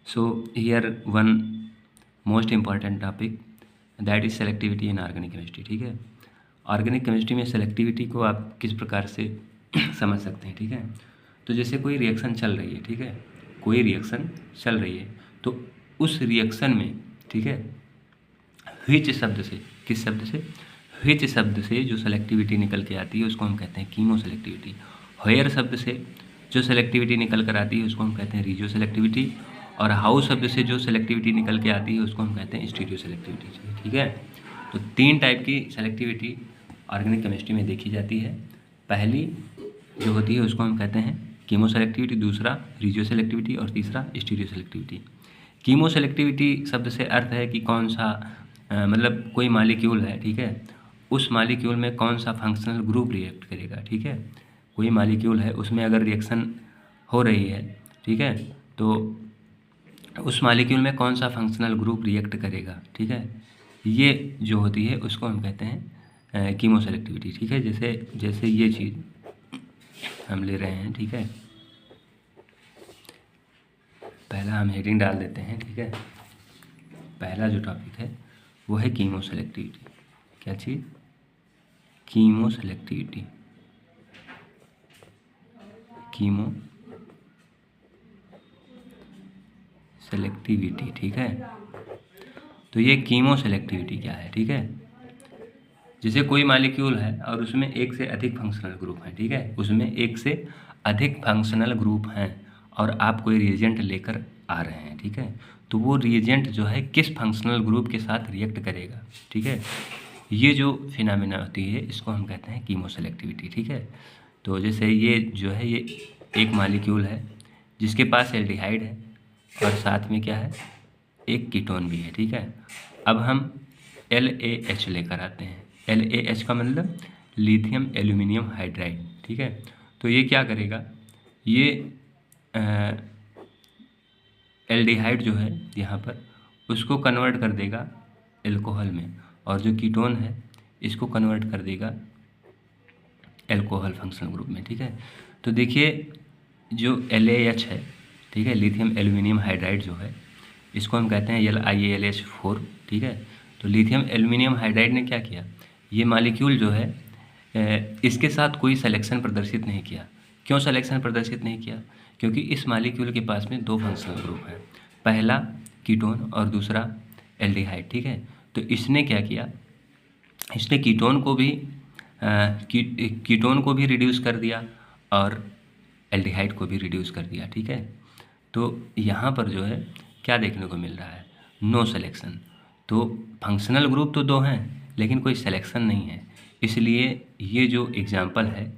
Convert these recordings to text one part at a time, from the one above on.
So here one most important topic that is selectivity in organic chemistry। ठीक है, organic chemistry में selectivity को आप किस प्रकार से समझ सकते हैं। ठीक है, तो जैसे कोई रिएक्शन चल रही है, ठीक है, कोई रिएक्शन चल रही है, तो उस रिएक्शन में, ठीक है, व्हिच शब्द से, किस शब्द से, व्हिच शब्द से जो सेलेक्टिविटी निकल के आती है उसको हम कहते हैं कीमो सेलेक्टिविटी। वेयर शब्द से जो सेलेक्टिविटी निकल कर आती है उसको हम कहते हैं रीजियो सेलेक्टिविटी, और हाउ शब्द से जो सेलेक्टिविटी निकल के आती है उसको हम कहते हैं स्टीरियो सेलेक्टिविटी। ठीक है, तो 3 टाइप की सेलेक्टिविटी ऑर्गेनिक केमिस्ट्री में देखी जाती है। पहली जो होती है उसको हम कहते हैं कीमो सेलेक्टिविटी, दूसरा रीजियो सेलेक्टिविटी और तीसरा स्टीरियो सेलेक्टिविटी। कीमो सेलेक्टिविटी शब्द से अर्थ है कि कौन सा मतलब कोई मालिक्यूल है, ठीक है, उस मालिक्यूल में कौन सा फंक्शनल ग्रुप रिएक्ट करेगा। ठीक है, कोई मालिक्यूल है उसमें अगर रिएक्शन हो रही है, ठीक है, तो उस मालिक्यूल में कौन सा फंक्शनल ग्रुप रिएक्ट करेगा। ठीक है, ये जो होती है उसको हम कहते हैं कीमो सेलेक्टिविटी। ठीक है, जैसे ये चीज़ हम ले रहे हैं, ठीक है, पहला हम हेडिंग डाल देते हैं। ठीक है, पहला जो टॉपिक है वो है कीमो सेलेक्टिविटी। क्या चीज़? Chemoselectivity, chemoselectivity. ठीक है, तो ये कीमो सेलेक्टिविटी क्या है। ठीक है, जैसे कोई मालिक्यूल है और उसमें एक से अधिक फंक्शनल ग्रुप हैं, ठीक है, उसमें एक से अधिक फंक्शनल ग्रुप हैं और आप कोई रिएजेंट लेकर आ रहे हैं, ठीक है, तो वो रिएजेंट जो है किस फंक्शनल ग्रुप के साथ रिएक्ट करेगा। ठीक है, ये जो फिनोमेना होती है इसको हम कहते हैं कीमो सेलेक्टिविटी। ठीक है, तो जैसे ये जो है ये एक मालिक्यूल है जिसके पास एल्डिहाइड है और साथ में क्या है, एक कीटोन भी है। ठीक है, अब हम LaH लेकर आते हैं। LaH का मतलब लिथियम एल्यूमिनियम हाइड्राइड। ठीक है, तो ये क्या करेगा, ये एल्डिहाइड जो है यहाँ पर उसको कन्वर्ट कर देगा एल्कोहल में, और जो कीटोन है इसको कन्वर्ट कर देगा एल्कोहल फंक्शनल ग्रुप में। ठीक है, तो देखिए जो LaH है, ठीक है, लिथियम एल्यूमिनियम हाइड्राइड जो है इसको हम कहते हैं LiAlH4। ठीक है, तो लिथियम एल्यूमिनियम हाइड्राइड ने क्या किया, ये मालिक्यूल जो है इसके साथ कोई सिलेक्शन प्रदर्शित नहीं किया। क्यों सिलेक्शन प्रदर्शित नहीं किया? क्योंकि इस मालिक्यूल के पास में 2 फंक्शनल ग्रुप हैं, पहला कीटोन और दूसरा एल्डिहाइड। ठीक है, तो इसने क्या किया, इसने कीटोन को भी रिड्यूस कर दिया और एल्डिहाइड को भी रिड्यूस कर दिया। ठीक है, तो यहाँ पर जो है क्या देखने को मिल रहा है, नो सिलेक्शन। तो फंक्शनल ग्रुप तो 2 हैं लेकिन कोई सिलेक्शन नहीं है, इसलिए ये जो एग्जाम्पल है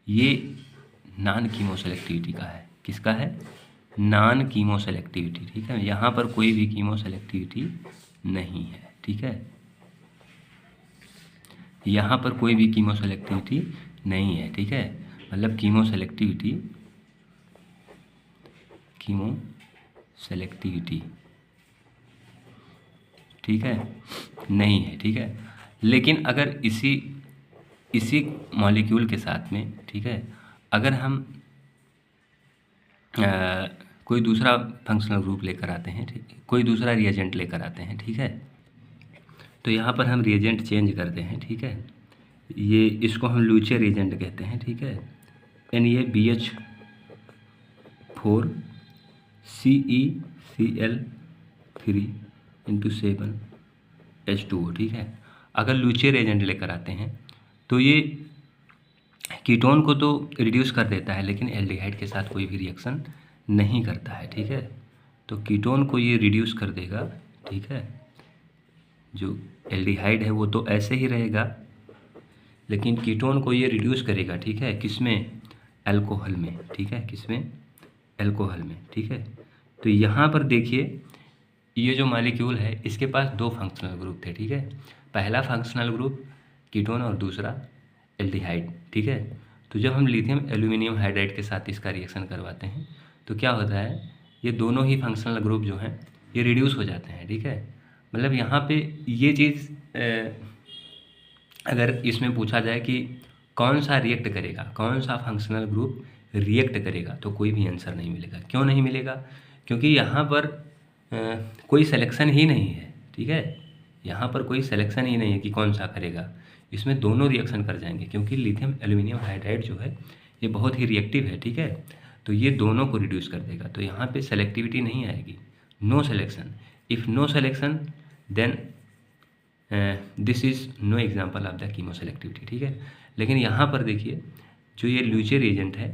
ये नॉन कीमो सेलेक्टिविटी का है। किसका है? Non chemo selectivity. ठीक है, यहाँ पर कोई भी कीमो सेलेक्टिविटी नहीं है। ठीक है, यहाँ पर कोई भी कीमो सेलेक्टिविटी नहीं है। ठीक है, मतलब कीमो सेलेक्टिविटी ठीक है नहीं है। ठीक है, लेकिन अगर इसी मॉलिक्यूल के साथ में, ठीक है, अगर हम कोई दूसरा फंक्शनल ग्रुप लेकर आते हैं, ठीक है, कोई दूसरा रिएजेंट लेकर आते हैं, ठीक है, तो यहाँ पर हम रिएजेंट चेंज करते हैं। ठीक है, ये इसको हम लूचे रिएजेंट कहते हैं। ठीक है, NaBH4 CeCl3 × 7H2O। ठीक है, अगर लूचे रिएजेंट लेकर आते हैं तो ये कीटोन को तो रिड्यूस कर देता है लेकिन एल्डिहाइड के साथ कोई भी रिएक्शन नहीं करता है। ठीक है, तो कीटोन को ये रिड्यूस कर देगा। ठीक है, जो एल्डिहाइड है वो तो ऐसे ही रहेगा लेकिन कीटोन को ये रिड्यूस करेगा। ठीक है, किसमें? अल्कोहल में। ठीक है, किसमें? अल्कोहल में। ठीक है, तो यहाँ पर देखिए ये जो मॉलिक्यूल है इसके पास 2 फंक्शनल ग्रुप थे। ठीक है, पहला फंक्शनल ग्रुप कीटोन और दूसरा एल्डिहाइड। ठीक है, तो जब हम लिथियम एल्यूमिनियम हाइड्राइड के साथ इसका रिएक्शन करवाते हैं तो क्या होता है, ये दोनों ही फंक्शनल ग्रुप जो हैं ये रिड्यूस हो जाते हैं। ठीक है, मतलब यहाँ पे ये चीज़ अगर इसमें पूछा जाए कि कौन सा रिएक्ट करेगा, कौन सा फंक्शनल ग्रुप रिएक्ट करेगा, तो कोई भी आंसर नहीं मिलेगा। क्यों नहीं मिलेगा? क्योंकि यहाँ पर कोई सिलेक्शन ही नहीं है, ठीक है। यहाँ पर कोई सिलेक्शन ही नहीं है कि कौन सा करेगा, इसमें दोनों रिएक्शन कर जाएंगे, क्योंकि लिथियम एल्यूमिनियम हाइड्राइड जो है ये बहुत ही रिएक्टिव है, ठीक है। तो ये दोनों को रिड्यूस कर देगा, तो यहाँ पे सेलेक्टिविटी नहीं आएगी, no selection. If no selection then this is no example of the chemoselectivity, ठीक है। लेकिन यहाँ पर देखिए, जो ये ल्यूचर एजेंट है,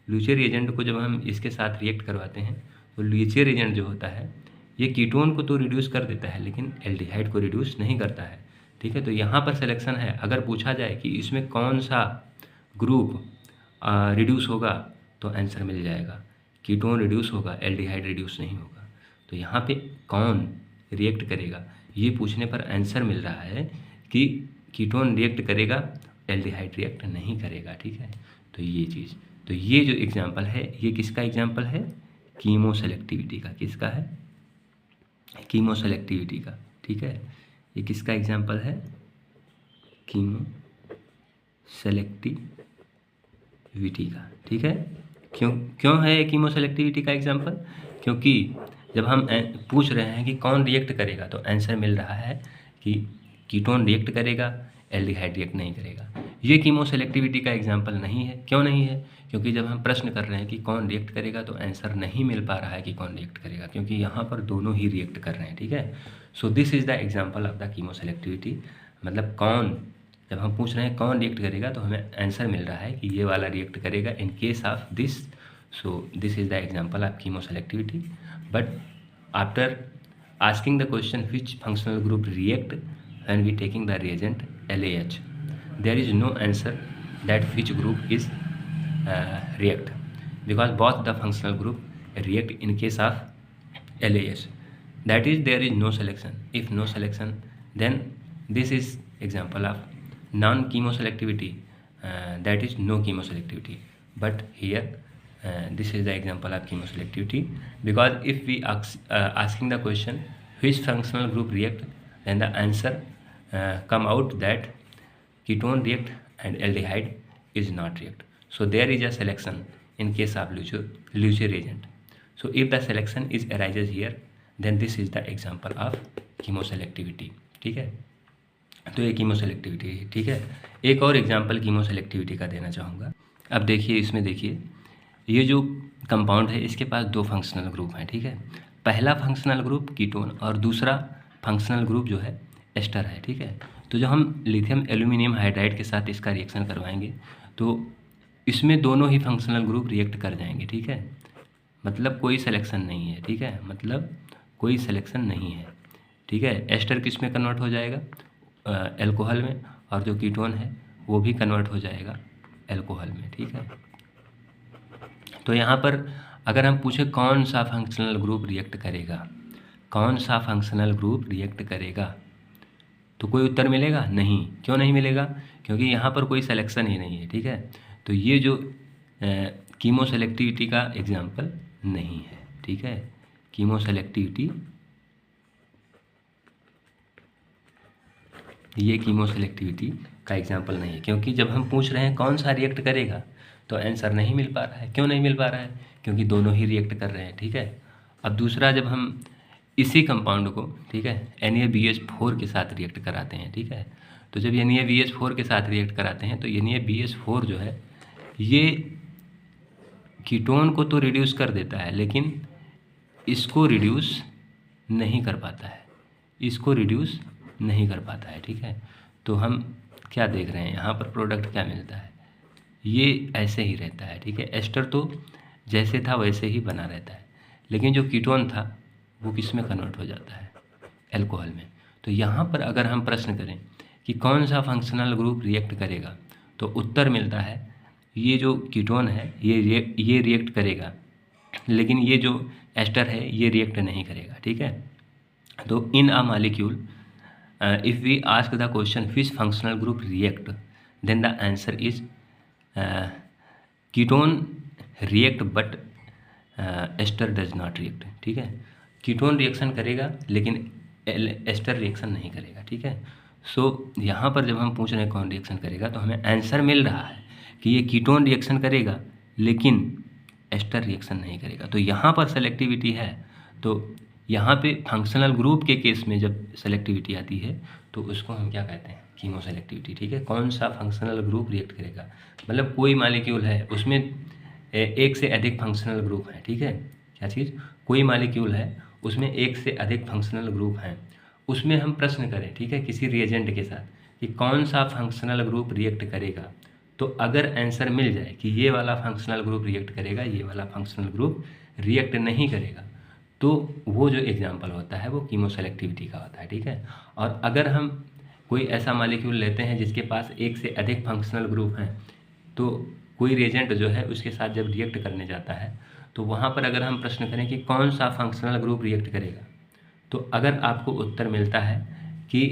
ल्यूचर एजेंट को जब हम इसके साथ रिएक्ट करवाते हैं तो ल्यूचर एजेंट जो होता है ये कीटोन को तो रिड्यूस कर देता है लेकिन एल्डिहाइड को रिड्यूस नहीं करता है, ठीक है। तो यहाँ पर सिलेक्शन है, अगर पूछा जाए कि इसमें कौन सा ग्रुप रिड्यूस होगा तो आंसर मिल जाएगा, कीटोन रिड्यूस होगा, एल्डिहाइड रिड्यूस नहीं होगा। तो यहाँ पे कौन रिएक्ट करेगा ये पूछने पर आंसर मिल रहा है कि कीटोन रिएक्ट करेगा, एल्डिहाइड रिएक्ट नहीं करेगा, ठीक है। तो ये चीज़, तो ये जो एग्जाम्पल है ये किसका एग्जाम्पल है, कीमो सेलेक्टिविटी का। किसका है, कीमो सेलेक्टिविटी का, ठीक है। ये किसका एग्जाम्पल है, कीमो सेलेक्टिविटी का, ठीक है। क्यों है कीमो सेलेक्टिविटी का एग्जाम्पल, क्योंकि जब हम पूछ रहे हैं कि कौन रिएक्ट करेगा तो आंसर मिल रहा है कि कीटोन रिएक्ट करेगा, एल्डिहाइड रिएक्ट नहीं करेगा। ये कीमो सेलेक्टिविटी का एग्जाम्पल नहीं है। क्यों नहीं है, क्योंकि जब हम प्रश्न कर रहे हैं कि कौन रिएक्ट करेगा तो आंसर नहीं मिल पा रहा है कि कौन रिएक्ट करेगा, क्योंकि यहाँ पर दोनों ही रिएक्ट कर रहे हैं, ठीक है। So this is the example of the chemo selectivity, मतलब कौन, जब हम पूछ रहे हैं कौन रिएक्ट करेगा तो हमें आंसर मिल रहा है कि ये वाला रिएक्ट करेगा in case of this. So this is the example of chemo selectivity. But after asking the question which functional group react when we taking the reagent LAH, there is no answer that which group is react, because both the functional group react in case of LAH. That is, there is no selection. If no selection, then this is example of non-chemoselectivity, that is no chemoselectivity. But here this is the example of chemoselectivity, because if we asking the question which functional group react, then the answer come out that ketone react and aldehyde is not react. So there is a selection in case of Leucier reagent. So if the selection is arises here, then this is the example of chemoselectivity, ठीक है। तो ये कीमोसेलेक्टिविटी है, ठीक है। एक और example कीमोसेलेक्टिविटी का देना चाहूँगा। अब देखिए, इसमें देखिए ये जो कंपाउंड है इसके पास दो फंक्शनल ग्रुप हैं, ठीक है। पहला फंक्शनल ग्रुप कीटोन और दूसरा फंक्शनल ग्रुप जो है एस्टर है, ठीक है। तो जब हम लिथियम एल्यूमिनियम हाइड्राइड के साथ इसका रिएक्शन करवाएंगे तो इसमें दोनों ही फंक्शनल ग्रुप रिएक्ट कर जाएंगे, ठीक है। मतलब कोई सिलेक्शन नहीं है, ठीक है, मतलब कोई सिलेक्शन नहीं है, ठीक है। एस्टर किस में कन्वर्ट हो जाएगा, एल्कोहल में, और जो कीटोन है वो भी कन्वर्ट हो जाएगा एल्कोहल में, ठीक है। तो यहाँ पर अगर हम पूछे कौन सा फंक्शनल ग्रुप रिएक्ट करेगा, कौन सा फंक्शनल ग्रुप रिएक्ट करेगा, तो कोई उत्तर मिलेगा नहीं। क्यों नहीं मिलेगा, क्योंकि यहाँ पर कोई सिलेक्शन ही नहीं है, ठीक है। तो ये जो कीमो सेलेक्टिविटी का एग्जाम्पल नहीं है, ठीक है। कीमो सेलेक्टिविटी, ये कीमो सेलेक्टिविटी का एग्जाम्पल नहीं है, क्योंकि जब हम पूछ रहे हैं कौन सा रिएक्ट करेगा तो आंसर नहीं मिल पा रहा है। क्यों नहीं मिल पा रहा है, क्योंकि दोनों ही रिएक्ट कर रहे हैं, ठीक है। अब दूसरा, जब हम इसी कंपाउंड को, ठीक है, NaBH4 के साथ रिएक्ट कराते हैं, ठीक है। तो जब NaBH4 के साथ रिएक्ट कराते हैं तो NaBH4 जो है ये कीटोन को तो रिड्यूस कर देता है लेकिन इसको रिड्यूस नहीं कर पाता है, इसको रिड्यूस नहीं कर पाता है, ठीक है। तो हम क्या देख रहे हैं यहाँ पर, प्रोडक्ट क्या मिलता है, ये ऐसे ही रहता है, ठीक है। एस्टर तो जैसे था वैसे ही बना रहता है, लेकिन जो कीटोन था वो किस में कन्वर्ट हो जाता है, एल्कोहल में। तो यहाँ पर अगर हम प्रश्न करें कि कौन सा फंक्शनल ग्रुप रिएक्ट करेगा तो उत्तर मिलता है ये जो कीटोन है ये रिएक्ट करेगा, लेकिन ये जो एस्टर है ये रिएक्ट नहीं करेगा, ठीक है। तो in a molecule if we ask the question which functional group react, then the answer is ketone react but ester does not react, ठीक है। कीटोन रिएक्शन करेगा लेकिन एस्टर रिएक्शन नहीं करेगा, ठीक है। सो यहाँ पर जब हम पूछ रहे हैं कौन रिएक्शन करेगा तो हमें आंसर मिल रहा है कि ये कीटोन रिएक्शन करेगा लेकिन एस्टर रिएक्शन नहीं करेगा। तो यहाँ पर सेलेक्टिविटी है, तो यहाँ पे फंक्शनल ग्रुप के केस में जब सेलेक्टिविटी आती है तो उसको हम क्या कहते हैं, कीमो सेलेक्टिविटी। ठीक है, कौन सा फंक्शनल ग्रुप रिएक्ट करेगा, मतलब कोई मॉलिक्यूल है उसमें एक से अधिक फंक्शनल ग्रुप है। ठीक है, क्या चीज़, कोई मॉलिक्यूल है उसमें एक से अधिक फंक्शनल ग्रुप हैं, उसमें हम प्रश्न करें, ठीक है, किसी रिएजेंट के साथ कि कौन सा फंक्शनल ग्रुप रिएक्ट करेगा, तो अगर आंसर मिल जाए कि ये वाला फंक्शनल ग्रुप रिएक्ट करेगा, ये वाला फंक्शनल ग्रुप रिएक्ट नहीं करेगा, तो वो जो एग्जाम्पल होता है वो कीमो सेलेक्टिविटी का होता है। ठीक है, और अगर हम कोई ऐसा मॉलिक्यूल लेते हैं जिसके पास एक से अधिक फंक्शनल ग्रुप हैं, तो कोई रिएजेंट जो है उसके साथ जब रिएक्ट करने जाता है तो वहाँ पर अगर हम प्रश्न करें कि कौन सा फंक्शनल ग्रुप रिएक्ट करेगा, तो अगर आपको उत्तर मिलता है कि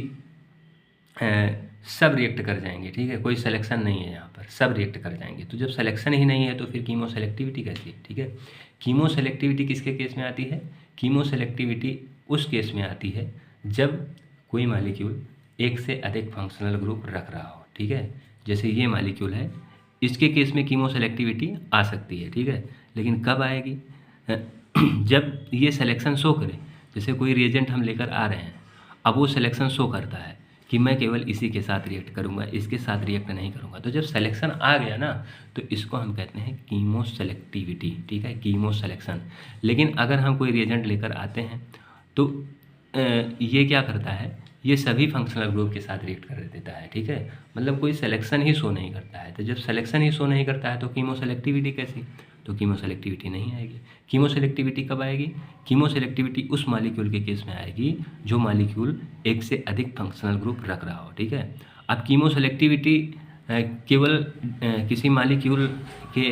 सब रिएक्ट कर जाएंगे, ठीक है, कोई सिलेक्शन नहीं है यहाँ पर, सब रिएक्ट कर जाएंगे, तो जब सिलेक्शन ही नहीं है तो फिर कीमो सेलेक्टिविटी कैसी है। ठीक है, कीमो सेलेक्टिविटी किसके केस में आती है, कीमो सेलेक्टिविटी उस केस में आती है जब कोई मॉलिक्यूल एक से अधिक फंक्शनल ग्रुप रख रहा हो। ठीक है, जैसे ये मॉलिक्यूल है, इसके केस में कीमो सेलेक्टिविटी आ सकती है। ठीक है, लेकिन कब आएगी, जब ये सिलेक्शन शो करे, जैसे कोई रिएजेंट हम लेकर आ रहे हैं, अब वो सिलेक्शन शो करता है कि मैं केवल इसी के साथ रिएक्ट करूंगा, इसके साथ रिएक्ट नहीं करूंगा, तो जब सिलेक्शन आ गया ना तो इसको हम कहते हैं कीमो सेलेक्टिविटी। ठीक है, कीमो सिलेक्शन। लेकिन अगर हम कोई रिएजेंट लेकर आते हैं तो ये क्या करता है, ये सभी फंक्शनल ग्रुप के साथ रिएक्ट कर देता है। ठीक है, मतलब कोई सिलेक्शन ही शो नहीं करता है, तो जब सिलेक्शन ही शो नहीं करता है तो कीमो सेलेक्टिविटी कैसी, तो कीमो सेलेक्टिविटी नहीं आएगी। कीमो सेलेक्टिविटी कब आएगी, कीमो सेलेक्टिविटी उस मॉलिक्यूल के केस में आएगी जो मॉलिक्यूल एक से अधिक फंक्शनल ग्रुप रख रहा हो। ठीक है, अब कीमो सेलेक्टिविटी केवल किसी मॉलिक्यूल के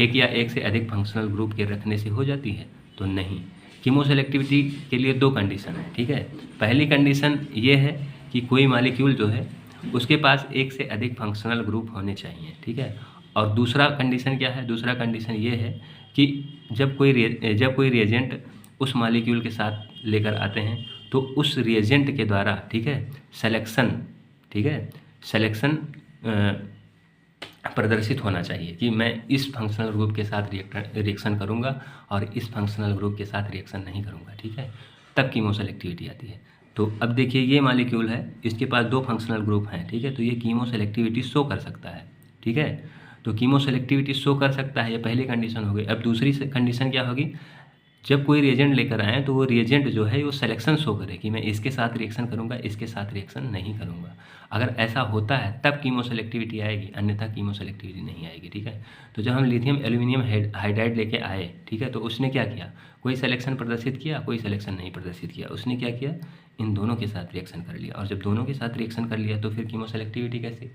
एक या एक से अधिक फंक्शनल ग्रुप के रखने से हो जाती है, तो नहीं। कीमो सेलेक्टिविटी के लिए दो कंडीशन है। ठीक है, पहली कंडीशन ये है कि कोई मॉलिक्यूल जो है उसके पास एक से अधिक फंक्शनल ग्रुप होने चाहिए। ठीक है, और दूसरा कंडीशन क्या है, दूसरा कंडीशन ये है कि जब कोई रिएजेंट उस मॉलिक्यूल के साथ लेकर आते हैं तो उस रिएजेंट के द्वारा, ठीक है, सिलेक्शन, ठीक है, सिलेक्शन प्रदर्शित होना चाहिए कि मैं इस फंक्शनल ग्रुप के साथ रिएक्शन करूंगा और इस फंक्शनल ग्रुप के साथ रिएक्शन नहीं करूंगा। ठीक है, तब कीमो सेलेक्टिविटी आती है। तो अब देखिए ये मॉलिक्यूल है, इसके पास दो फंक्शनल ग्रुप हैं। ठीक है, तो ये कीमो सेलेक्टिविटी शो कर सकता है। ठीक है, तो कीमो सेलेक्टिविटी शो कर सकता है, ये पहली कंडीशन हो गई। अब दूसरी कंडीशन क्या होगी, जब कोई रिएजेंट लेकर आए तो वो रिएजेंट जो है वो सिलेक्शन शो करे कि मैं इसके साथ रिएक्शन करूंगा, इसके साथ रिएक्शन नहीं करूंगा। अगर ऐसा होता है तब कीमो सेलेक्टिविटी आएगी, अन्यथा कीमो सेलेक्टिविटी नहीं आएगी। ठीक है, तो जब हम लिथियम एल्यूमिनियम हाइड्राइड लेके आए, ठीक है, तो उसने क्या किया, कोई सिलेक्शन प्रदर्शित किया, कोई सिलेक्शन नहीं प्रदर्शित किया, उसने क्या किया, इन दोनों के साथ रिएक्शन कर लिया। और जब दोनों के साथ रिएक्शन कर लिया तो फिर कीमो सेलेक्टिविटी कैसे,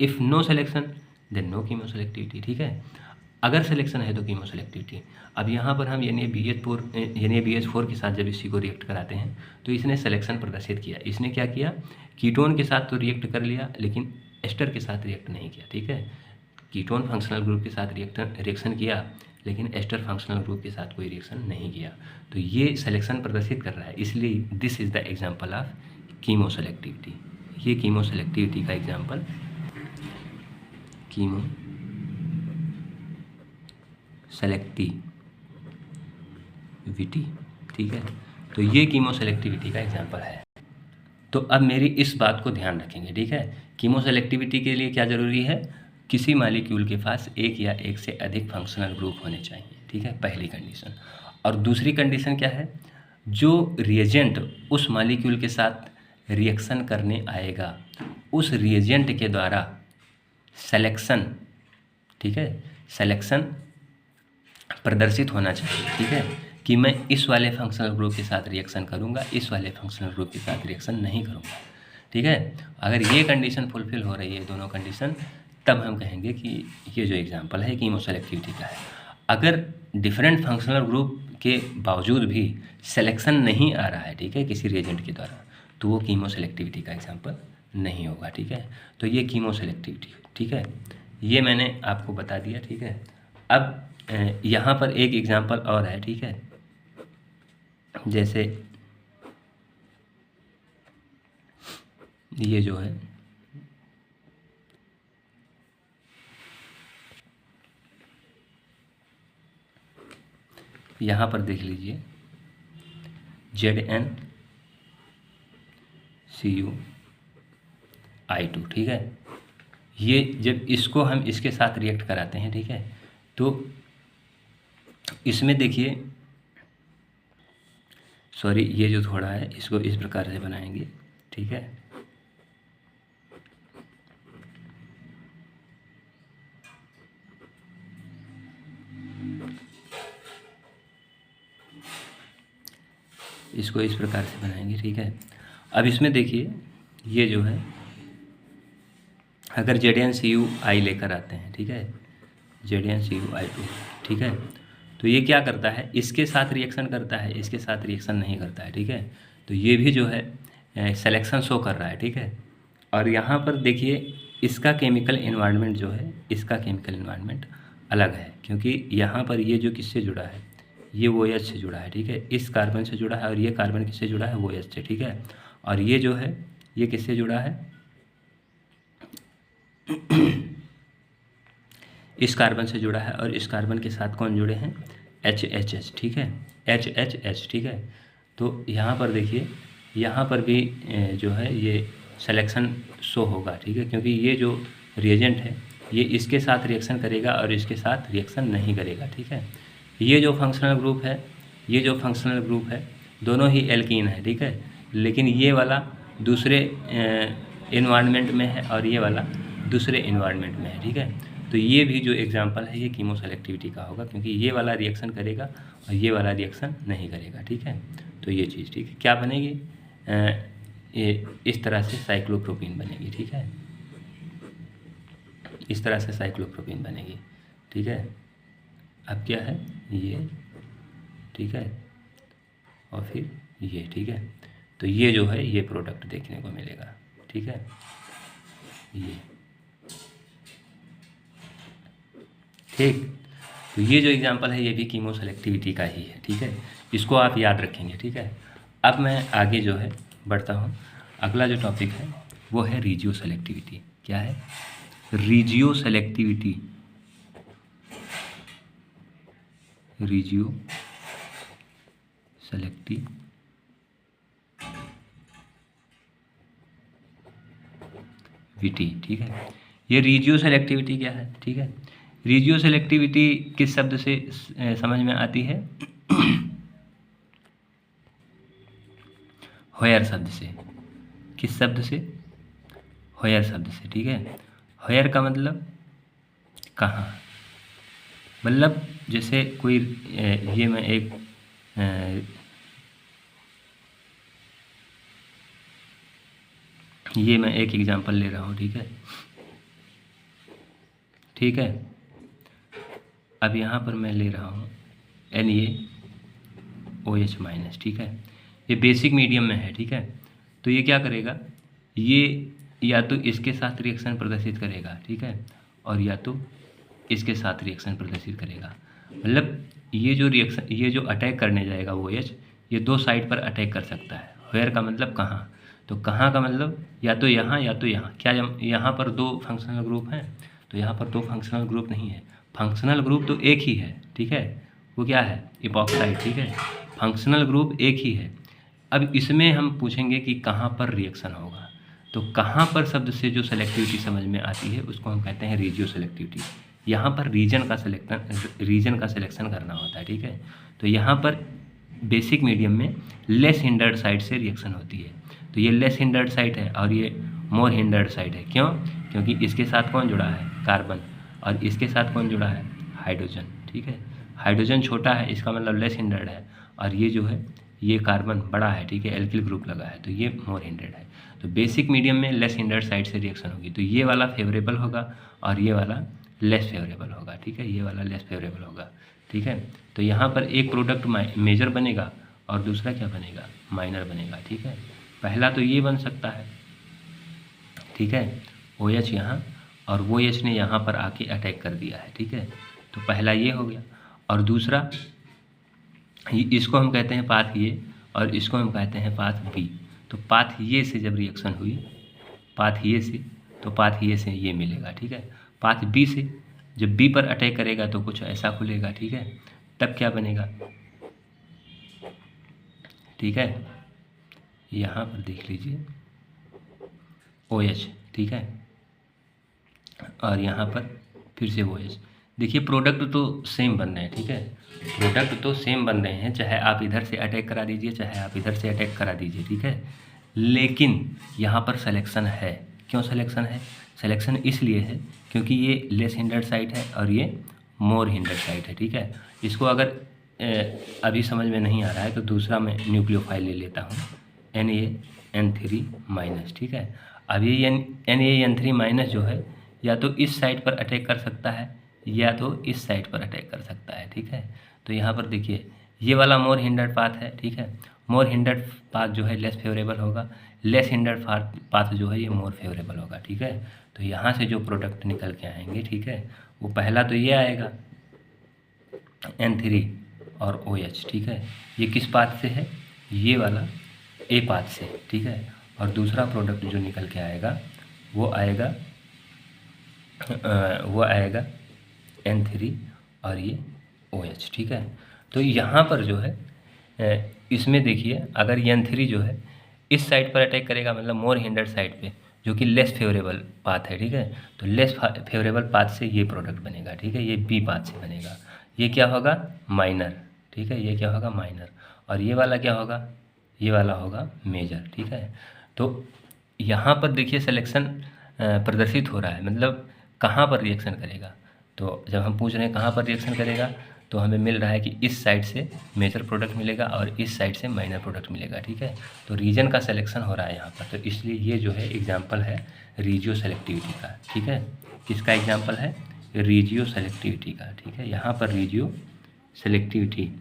if no selection then no chemoselectivity. ठीक है, अगर सिलेक्शन है तो कीमो सेलेक्टिविटी। अब यहाँ पर हम NaBH4 के साथ जब इसी को रिएक्ट कराते हैं तो इसने सिलेक्शन प्रदर्शित किया। इसने क्या किया, कीटोन के साथ तो रिएक्ट कर लिया लेकिन एस्टर के साथ रिएक्ट नहीं किया। ठीक है, कीटोन फंक्शनल ग्रुप के साथ रिएक्शन किया लेकिन एस्टर फंक्शनल ग्रुप के साथ कोई रिएक्शन नहीं किया, तो ये सिलेक्शन प्रदर्शित कर रहा है। इसलिए this is the example of chemo selectivity. ये कीमो सेलेक्टिविटी का एग्जाम्पल कीमो सेलेक्टिविटी। ठीक है, तो ये कीमो सेलेक्टिविटी का एग्जाम्पल है। तो अब मेरी इस बात को ध्यान रखेंगे। ठीक है, कीमो सेलेक्टिविटी के लिए क्या ज़रूरी है, किसी मॉलिक्यूल के पास एक या एक से अधिक फंक्शनल ग्रुप होने चाहिए। ठीक है, पहली कंडीशन। और दूसरी कंडीशन क्या है, जो रिएजेंट उस मॉलिक्यूल के साथ रिएक्शन करने आएगा उस रिएजेंट के द्वारा सिलेक्शन, ठीक है, सिलेक्शन प्रदर्शित होना चाहिए। ठीक है, कि मैं इस वाले फंक्शनल ग्रुप के साथ रिएक्शन करूंगा, इस वाले फंक्शनल ग्रुप के साथ रिएक्शन नहीं करूंगा। ठीक है, अगर ये कंडीशन फुलफिल हो रही है, दोनों कंडीशन, तब हम कहेंगे कि ये जो एग्जांपल है कीमो सेलेक्टिविटी का है। अगर डिफरेंट फंक्शनल ग्रुप के बावजूद भी सिलेक्शन नहीं आ रहा है, ठीक है, किसी रिएजेंट के द्वारा, तो वो कीमो सेलेक्टिविटी का एग्जाम्पल नहीं होगा। ठीक है, तो ये कीमो सेलेक्टिविटी। ठीक है, ये मैंने आपको बता दिया। ठीक है, अब यहाँ पर एक एग्जांपल और है। ठीक है, जैसे ये जो है यहाँ पर देख लीजिए, ZnCuI2, ठीक है। ये जब इसको हम इसके साथ रिएक्ट कराते हैं, ठीक है, तो इसमें देखिए, सॉरी ये जो थोड़ा है इसको इस प्रकार से बनाएंगे, ठीक है। इसको इस प्रकार से बनाएंगे, ठीक है। अब इसमें देखिए ये जो है, अगर ZnCuI लेकर आते हैं, ठीक है, ZnCuI2, ठीक है, तो ये क्या करता है, इसके साथ रिएक्शन करता है, इसके साथ रिएक्शन नहीं करता है, ठीक है। तो ये भी जो है सिलेक्शन शो कर रहा है, ठीक है। और यहाँ पर देखिए इसका केमिकल एनवायरनमेंट जो है, इसका केमिकल एनवायरनमेंट अलग है, क्योंकि यहाँ पर ये जो किससे जुड़ा है, ये OH से जुड़ा है, ठीक है, इस कार्बन से जुड़ा है, और ये कार्बन किससे जुड़ा है, OH से, ठीक है। और ये जो है ये किससे जुड़ा है, इस कार्बन से जुड़ा है, और इस कार्बन के साथ कौन जुड़े हैं, HHH, ठीक है, HHH, ठीक है। तो यहाँ पर देखिए, यहाँ पर भी जो है ये सिलेक्शन शो होगा, ठीक है, क्योंकि ये जो रिएजेंट है ये इसके साथ रिएक्शन करेगा और इसके साथ रिएक्शन नहीं करेगा, ठीक है। ये जो फंक्शनल ग्रुप है, ये जो फंक्शनल ग्रुप है, दोनों ही एल्कीन है, ठीक है, लेकिन ये वाला दूसरे एनवायरनमेंट में है और ये वाला दूसरे एनवायरनमेंट में है, ठीक है। तो ये भी जो एग्जांपल है ये कीमो सेलेक्टिविटी का होगा, क्योंकि ये वाला रिएक्शन करेगा और ये वाला रिएक्शन नहीं करेगा, ठीक है। तो ये चीज़, ठीक है, क्या बनेगी, ये इस तरह से साइक्लोप्रोपीन बनेगी, ठीक है, इस तरह से साइक्लोप्रोपीन बनेगी, ठीक है। अब क्या है ये, ठीक है, और फिर ये, ठीक है। तो ये जो है ये प्रोडक्ट देखने को मिलेगा, ठीक है, ये, ठीक। तो ये जो एग्जांपल है ये भी कीमो सेलेक्टिविटी का ही है, ठीक है, इसको आप याद रखेंगे, ठीक है। अब मैं आगे जो है बढ़ता हूँ, अगला जो टॉपिक है वो है रीजियो सेलेक्टिविटी। क्या है, रीजियो सेलेक्टिविटी, रीजियो सेलेक्टिविटी, ठीक है। ये रीजियो सेलेक्टिविटी क्या है, ठीक है, रीजियो सेलेक्टिविटी किस शब्द से समझ में आती है, होयर शब्द से, किस शब्द से, होयर शब्द से, ठीक है। होयर का मतलब कहाँ, मतलब जैसे कोई ये मैं एक एग्जांपल ले रहा हूँ, ठीक है, ठीक है। अब यहाँ पर मैं ले रहा हूँ NaOH-, ठीक है, ये बेसिक मीडियम में है, ठीक है। तो ये क्या करेगा, ये या तो इसके साथ रिएक्शन प्रदर्शित करेगा, ठीक है, और या तो इसके साथ रिएक्शन प्रदर्शित करेगा। मतलब ये जो रिएक्शन, ये जो अटैक करने जाएगा OH, ये दो साइड पर अटैक कर सकता है। वेयर का मतलब कहाँ, तो कहाँ का मतलब या तो यहाँ या तो यहाँ। क्या यहाँ पर दो फंक्शनल ग्रुप हैं, तो यहाँ पर दो फंक्शनल ग्रुप नहीं है, फंक्शनल ग्रुप तो एक ही है, ठीक है, वो क्या है, इपॉक्साइड, ठीक है, फंक्शनल ग्रुप एक ही है। अब इसमें हम पूछेंगे कि कहाँ पर रिएक्शन होगा, तो कहाँ पर शब्द से जो सेलेक्टिविटी समझ में आती है उसको हम कहते हैं रीजियो सेलेक्टिविटी। यहाँ पर रीजन का सिलेक्शन करना होता है, ठीक है। तो यहाँ पर बेसिक मीडियम में लेस हिंडर्ड साइड से रिएक्शन होती है, तो ये लेस हिंडर्ड साइड है और ये मोर हिंडर्ड साइड है। क्यों, क्योंकि इसके साथ कौन जुड़ा है, कार्बन, और इसके साथ कौन जुड़ा है, हाइड्रोजन, ठीक है। हाइड्रोजन छोटा है, इसका मतलब लेस हिंडर्ड है, और ये जो है ये कार्बन बड़ा है, ठीक है, एल्किल ग्रुप लगा है, तो ये मोर हिंडर्ड है। तो बेसिक मीडियम में लेस हिंडर्ड साइड से रिएक्शन होगी, तो ये वाला फेवरेबल होगा और ये वाला लेस फेवरेबल होगा, ठीक है, ये वाला लेस फेवरेबल होगा, ठीक है। तो यहाँ पर एक प्रोडक्ट मेजर बनेगा और दूसरा क्या बनेगा, माइनर बनेगा, ठीक है। पहला तो ये बन सकता है, ठीक है, OH यहाँ, और वो OH ने यहाँ पर आके अटैक कर दिया है, ठीक है। तो पहला ये हो गया, और दूसरा इसको हम कहते हैं पाथ ए और इसको हम कहते हैं पाथ बी। तो पाथ ए से जब रिएक्शन हुई, पाथ ए से, तो पाथ ए से ये मिलेगा, ठीक है। पाथ बी से जब बी पर अटैक करेगा तो कुछ ऐसा खुलेगा, ठीक है, तब क्या बनेगा, ठीक है, यहाँ पर देख लीजिए OH, ठीक है, और यहाँ पर फिर से OH। देखिए प्रोडक्ट तो सेम बन रहे हैं, ठीक है, प्रोडक्ट तो सेम बन रहे हैं, चाहे आप इधर से अटैक करा दीजिए चाहे आप इधर से अटैक करा दीजिए, ठीक है, लेकिन यहाँ पर सिलेक्शन है। क्यों सिलेक्शन है? सिलेक्शन इसलिए है क्योंकि ये लेस हिंडर्ड साइट है और ये मोर हिंडर्ड साइट है, ठीक है। इसको अगर अभी समझ में नहीं आ रहा है तो दूसरा मैं न्यूक्लियोफाइल ले लेता हूँ, NaN3-, ठीक है। अब ये NaN3- जो है या तो इस साइड पर अटैक कर सकता है या तो इस साइड पर अटैक कर सकता है, ठीक है। तो यहाँ पर देखिए ये वाला मोर हिंडर्ड पाथ है, ठीक है, मोर हिंडर्ड पाथ जो है लेस फेवरेबल होगा, लेस हिंडर्ड पाथ जो है ये मोर फेवरेबल होगा, ठीक है। तो यहाँ से जो प्रोडक्ट निकल के आएंगे, ठीक है, वो पहला तो ये आएगा N3 और OH, ठीक है। ये किस पाथ से है? ये वाला A पाथ से, ठीक है। और दूसरा प्रोडक्ट जो निकल के आएगा वो आएगा N3 और ये OH, ठीक है। तो यहाँ पर जो है इसमें देखिए अगर N3 जो है इस साइड पर अटैक करेगा, मतलब मोर हिंडर्ड साइड पे, जो कि लेस फेवरेबल पाथ है, ठीक है। तो लेस फेवरेबल पाथ से ये प्रोडक्ट बनेगा, ठीक है, ये B पाथ से बनेगा। ये क्या होगा? माइनर, ठीक है, ये क्या होगा? माइनर। और ये वाला क्या होगा? ये वाला होगा मेजर, ठीक है। तो यहाँ पर देखिए सिलेक्शन प्रदर्शित हो रहा है, मतलब कहाँ पर रिएक्शन करेगा। तो जब हम पूछ रहे हैं कहाँ पर रिएक्शन करेगा तो हमें मिल रहा है कि इस साइड से मेजर प्रोडक्ट मिलेगा और इस साइड से माइनर प्रोडक्ट मिलेगा, ठीक है। तो रीजन का सिलेक्शन हो रहा है यहाँ पर, तो इसलिए ये जो है एग्जाम्पल है रीजियो सेलेक्टिविटी का, ठीक है। किसका एग्जाम्पल है? रीजियो सेलेक्टिविटी का, ठीक है। यहाँ पर रीजियो सेलेक्टिविटी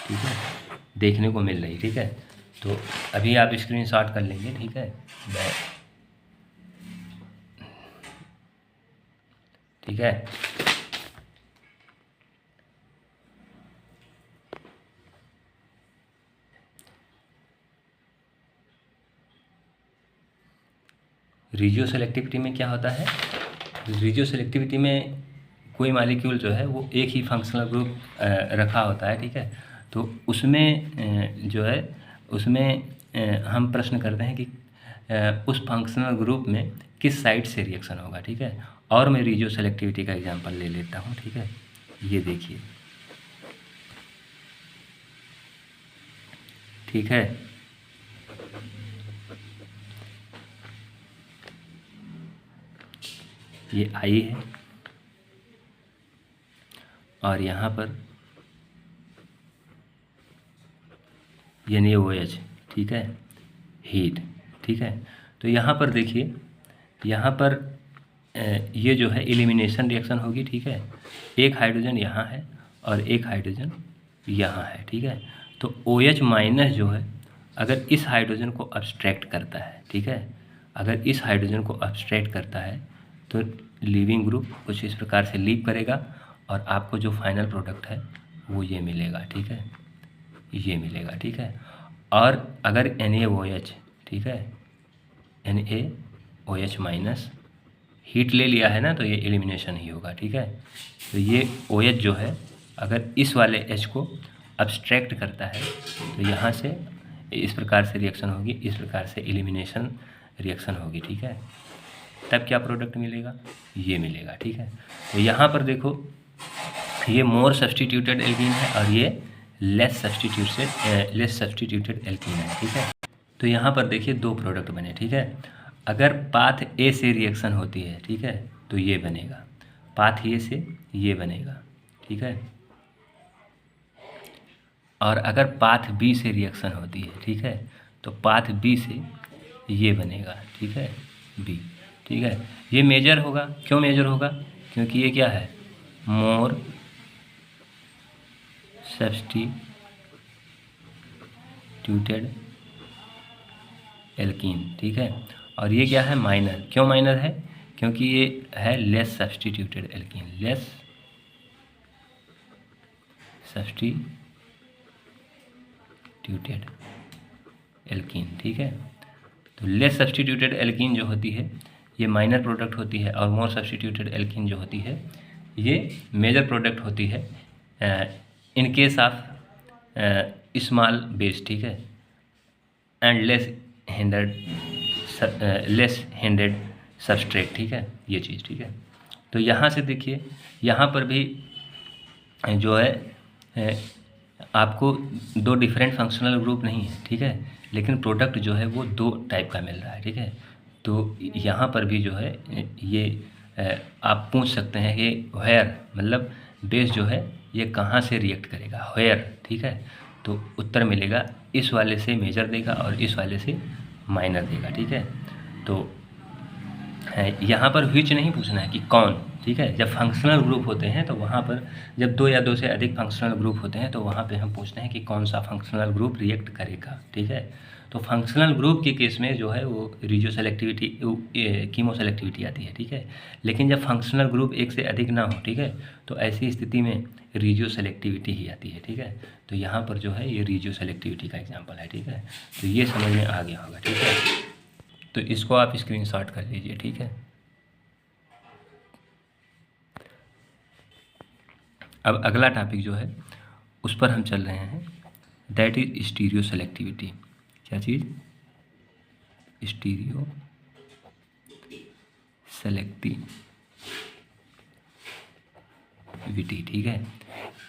ठीक है देखने को मिल रही, ठीक है। तो अभी आप स्क्रीनशॉट कर लेंगे, ठीक है, ठीक है। रीजियो सेलेक्टिविटी में क्या होता है? रीजियो सेलेक्टिविटी में कोई मॉलिक्यूल जो है वो एक ही फंक्शनल ग्रुप रखा होता है, ठीक है। तो उसमें जो है उसमें हम प्रश्न करते हैं कि उस फंक्शनल ग्रुप में किस साइड से रिएक्शन होगा, ठीक है। और मैं रीजियो सेलेक्टिविटी का एग्जांपल ले लेता हूँ, ठीक है। ये देखिए, ठीक है, ये आई है और यहाँ पर यानी OH, ठीक है, हीट, ठीक है। तो यहाँ पर देखिए, यहाँ पर ये जो है एलिमिनेशन रिएक्शन होगी, ठीक है। एक हाइड्रोजन यहाँ है और एक हाइड्रोजन यहाँ है, ठीक है। तो OH- जो है अगर इस हाइड्रोजन को अब्स्ट्रैक्ट करता है, ठीक है, अगर इस हाइड्रोजन को अब्स्ट्रैक्ट करता है तो लीविंग ग्रुप कुछ इस प्रकार से लीव करेगा और आपको जो फाइनल प्रोडक्ट है वो ये मिलेगा, ठीक है, ये मिलेगा, ठीक है। और अगर NaOH, ठीक है, NaOH- हीट ले लिया है ना, तो ये एलिमिनेशन ही होगा, ठीक है। तो ये OH जो है अगर इस वाले H को अब्स्ट्रैक्ट करता है तो यहाँ से इस प्रकार से रिएक्शन होगी, इस प्रकार से एलिमिनेशन रिएक्शन होगी, ठीक है। तब क्या प्रोडक्ट मिलेगा? ये मिलेगा, ठीक है। तो यहाँ पर देखो ये मोर सब्स्टिट्यूटेड एल्कीन है और ये लेस सब्स्टिट्यूटेड एल्कीन है, ठीक है। तो यहाँ पर देखिए दो प्रोडक्ट बने, ठीक है। अगर पाथ A से रिएक्शन होती है, ठीक है, तो ये बनेगा, पाथ A से ये बनेगा, ठीक है। और अगर पाथ B से रिएक्शन होती है, ठीक है, तो पाथ B से ये बनेगा, ठीक है, B, ठीक है। ये मेजर होगा, क्यों मेजर होगा? क्योंकि ये क्या है? मोर सब्स्टिट्यूटेड एल्कीन, ठीक है। और ये क्या है? माइनर। क्यों माइनर है? क्योंकि ये है less substituted alkene, less substituted alkene, ठीक है। तो लेस सब्स्टिट्यूटेड एल्कीन जो होती है ये माइनर प्रोडक्ट होती है और मोर सब्स्टिट्यूटेड एल्कीन जो होती है ये मेजर प्रोडक्ट होती है in case of small base, ठीक है, एंड लेस हिंडेड सबस्ट्रेट, ठीक है, ये चीज़, ठीक है। तो यहाँ से देखिए, यहाँ पर भी जो है आपको दो डिफरेंट फंक्शनल ग्रुप नहीं है, ठीक है, लेकिन प्रोडक्ट जो है वो दो टाइप का मिल रहा है, ठीक है। तो यहाँ पर भी जो है ये आप पूछ सकते हैं कि व्हेयर, मतलब बेस जो है ये कहाँ से रिएक्ट करेगा, व्हेयर, ठीक है। तो उत्तर मिलेगा इस वाले से मेजर देगा और इस वाले से माइनर देगा, ठीक है। तो यहाँ पर व्हिच नहीं पूछना है कि कौन, ठीक है। जब फंक्शनल ग्रुप होते हैं तो वहाँ पर, जब दो या दो से अधिक फंक्शनल ग्रुप होते हैं तो वहाँ पे हम पूछते हैं कि कौन सा फंक्शनल ग्रुप रिएक्ट करेगा, ठीक है। तो फंक्शनल ग्रुप के केस में जो है वो रिजियो सेलेक्टिविटी, कीमो सेलेक्टिविटी आती है, ठीक है। लेकिन जब फंक्शनल ग्रुप एक से अधिक ना हो, ठीक है, तो ऐसी स्थिति में रिजियो सेलेक्टिविटी ही आती है, ठीक है। तो यहाँ पर जो है ये रिजियो सेलेक्टिविटी का एग्जाम्पल है, ठीक है। तो ये समझ में आ गया होगा, ठीक है। तो इसको आप स्क्रीनशॉट कर लीजिए, ठीक है। अब अगला टॉपिक जो है उस पर हम चल रहे हैं, दैट इज स्टीरियो सेलेक्टिविटी। क्या चीज़? स्टीरियो सेलेक्टिविटी, ठीक है।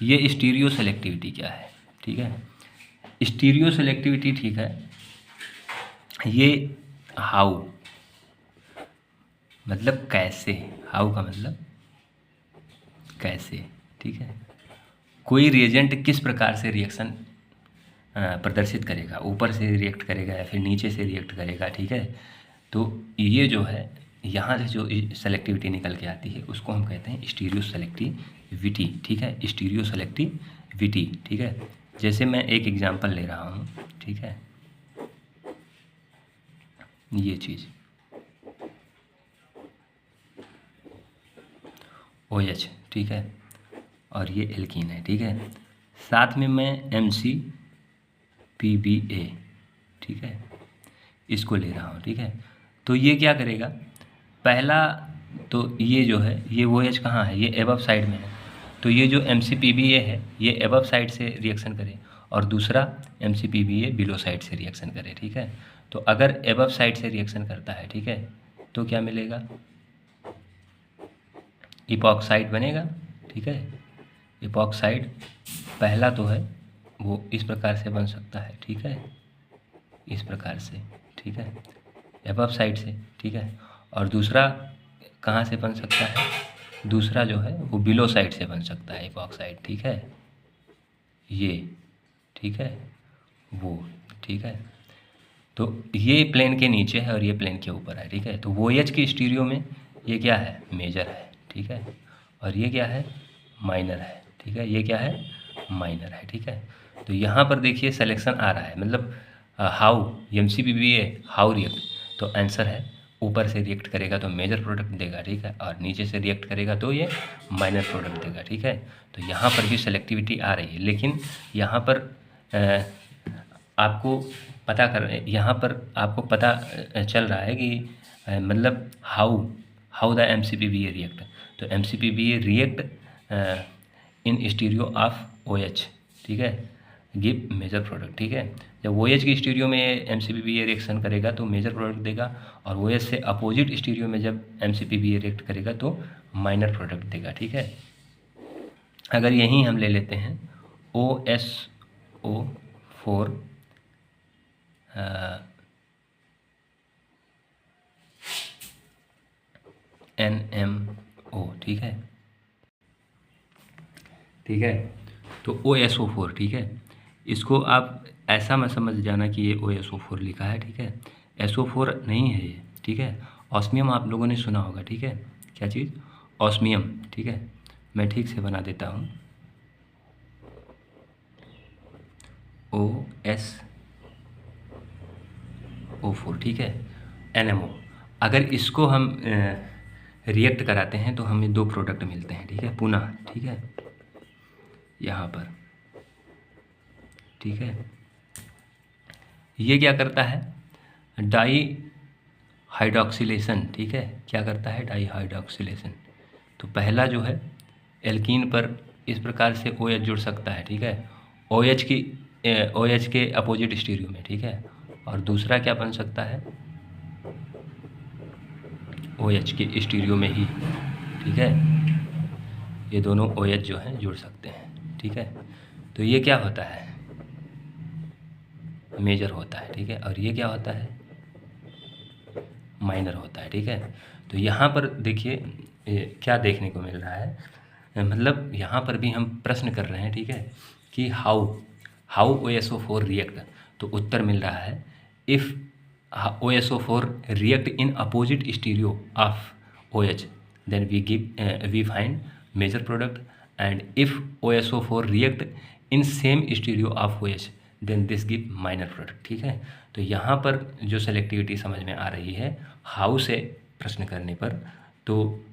ये स्टीरियो सेलेक्टिविटी क्या है, ठीक है। स्टीरियो सेलेक्टिविटी, ठीक है, ये हाउ मतलब कैसे, हाउ का मतलब कैसे, ठीक है। कोई रिएजेंट किस प्रकार से रिएक्शन प्रदर्शित करेगा, ऊपर से रिएक्ट करेगा या फिर नीचे से रिएक्ट करेगा, ठीक है। तो ये जो है यहाँ से जो सेलेक्टिविटी निकल के आती है उसको हम कहते हैं स्टीरियो सेलेक्टिविटी, ठीक है, स्टीरियो सेलेक्टिविटी, ठीक है। जैसे मैं एक एग्जांपल ले रहा हूँ, ठीक है, ये चीज़ OH, ठीक है, और ये एल्कीन है, ठीक है। साथ में मैं MCPBA, ठीक है, इसको ले रहा हूँ, ठीक है। तो ये क्या करेगा, पहला तो ये जो है ये OH कहाँ है, ये एबव साइड में है, तो ये जो MCPBA है ये एबव साइड से रिएक्शन करे और दूसरा MCPBA बिलो साइड से रिएक्शन करे, ठीक है। तो अगर एबव साइड से रिएक्शन करता है, ठीक है, तो क्या मिलेगा, इपॉक्साइड बनेगा, ठीक है। इपॉक्साइड पहला तो है वो इस प्रकार से बन सकता है, ठीक है, इस प्रकार से, ठीक है, एबव साइड से, ठीक है। और दूसरा कहाँ से बन सकता है, दूसरा जो है वो बिलो साइड से बन सकता है इपॉक्साइड, ठीक है, ये, ठीक है, वो, ठीक है। तो ये प्लेन के नीचे है और ये प्लेन के ऊपर है, ठीक है। तो OH की स्टीरियो में ये क्या है, मेजर है, ठीक है, और ये क्या है, माइनर है, ठीक है, ये क्या है, माइनर है, ठीक है। तो यहाँ पर देखिए सिलेक्शन आ रहा है, मतलब हाउ MCPBA हाउ रिएक्ट, तो आंसर है ऊपर से रिएक्ट करेगा तो मेजर प्रोडक्ट देगा, ठीक है, और नीचे से रिएक्ट करेगा तो ये माइनर प्रोडक्ट देगा, ठीक है। तो यहाँ पर भी सेलेक्टिविटी आ रही है, लेकिन यहाँ पर आपको पता कर, यहाँ पर आपको पता चल रहा है कि मतलब हाउ द MCPBA रिएक्ट, तो MCPBA react in stereo of OH, ठीक है, गिव मेजर प्रोडक्ट, ठीक है। जब OH की स्टीरियो में MCPBA रिएक्शन करेगा तो मेजर प्रोडक्ट देगा और OH से अपोजिट स्टीरियो में जब MCPBA रिएक्ट करेगा तो माइनर प्रोडक्ट देगा, ठीक है। अगर यहीं हम ले लेते हैं OSO4 NMO, ठीक है, ठीक है। तो OSO4, ठीक है, इसको आप ऐसा मत समझ जाना कि ये OSO4 लिखा है, ठीक है, SO4 नहीं है ये, ठीक है। ऑस्मियम आप लोगों ने सुना होगा, ठीक है, क्या चीज़, ऑस्मियम, ठीक है। मैं ठीक से बना देता हूँ, OSO4, ठीक है, NMO। अगर इसको हम रिएक्ट कराते हैं तो हमें दो प्रोडक्ट मिलते हैं, ठीक है, पुनः, ठीक है, यहाँ पर, ठीक है। ये क्या करता है, डाई हाइड्रॉक्सिलेशन, ठीक है, क्या करता है, डाई हाइड्रॉक्सिलेशन। तो पहला जो है एल्कीन पर इस प्रकार से OH जुड़ सकता है, ठीक है, OH के अपोजिट स्टीरियो में, ठीक है। और दूसरा क्या बन सकता है, OH के स्टीरियो में ही, ठीक है, ये दोनों OH जो हैं जुड़ सकते हैं, ठीक है। तो ये क्या होता है, मेजर होता है, ठीक है, और ये क्या होता है, माइनर होता है, ठीक है। तो यहाँ पर देखिए क्या देखने को मिल रहा है, मतलब यहाँ पर भी हम प्रश्न कर रहे हैं, ठीक है, कि हाउ OSO4 रिएक्ट, तो उत्तर मिल रहा है if OSO4 react in opposite stereo of OH then we find major product, and if OSO4 react in same stereo of OH then this give minor product, ठीक है। तो यहाँ पर जो सेलेक्टिविटी समझ में आ रही है हाउ से प्रश्न करने पर, तो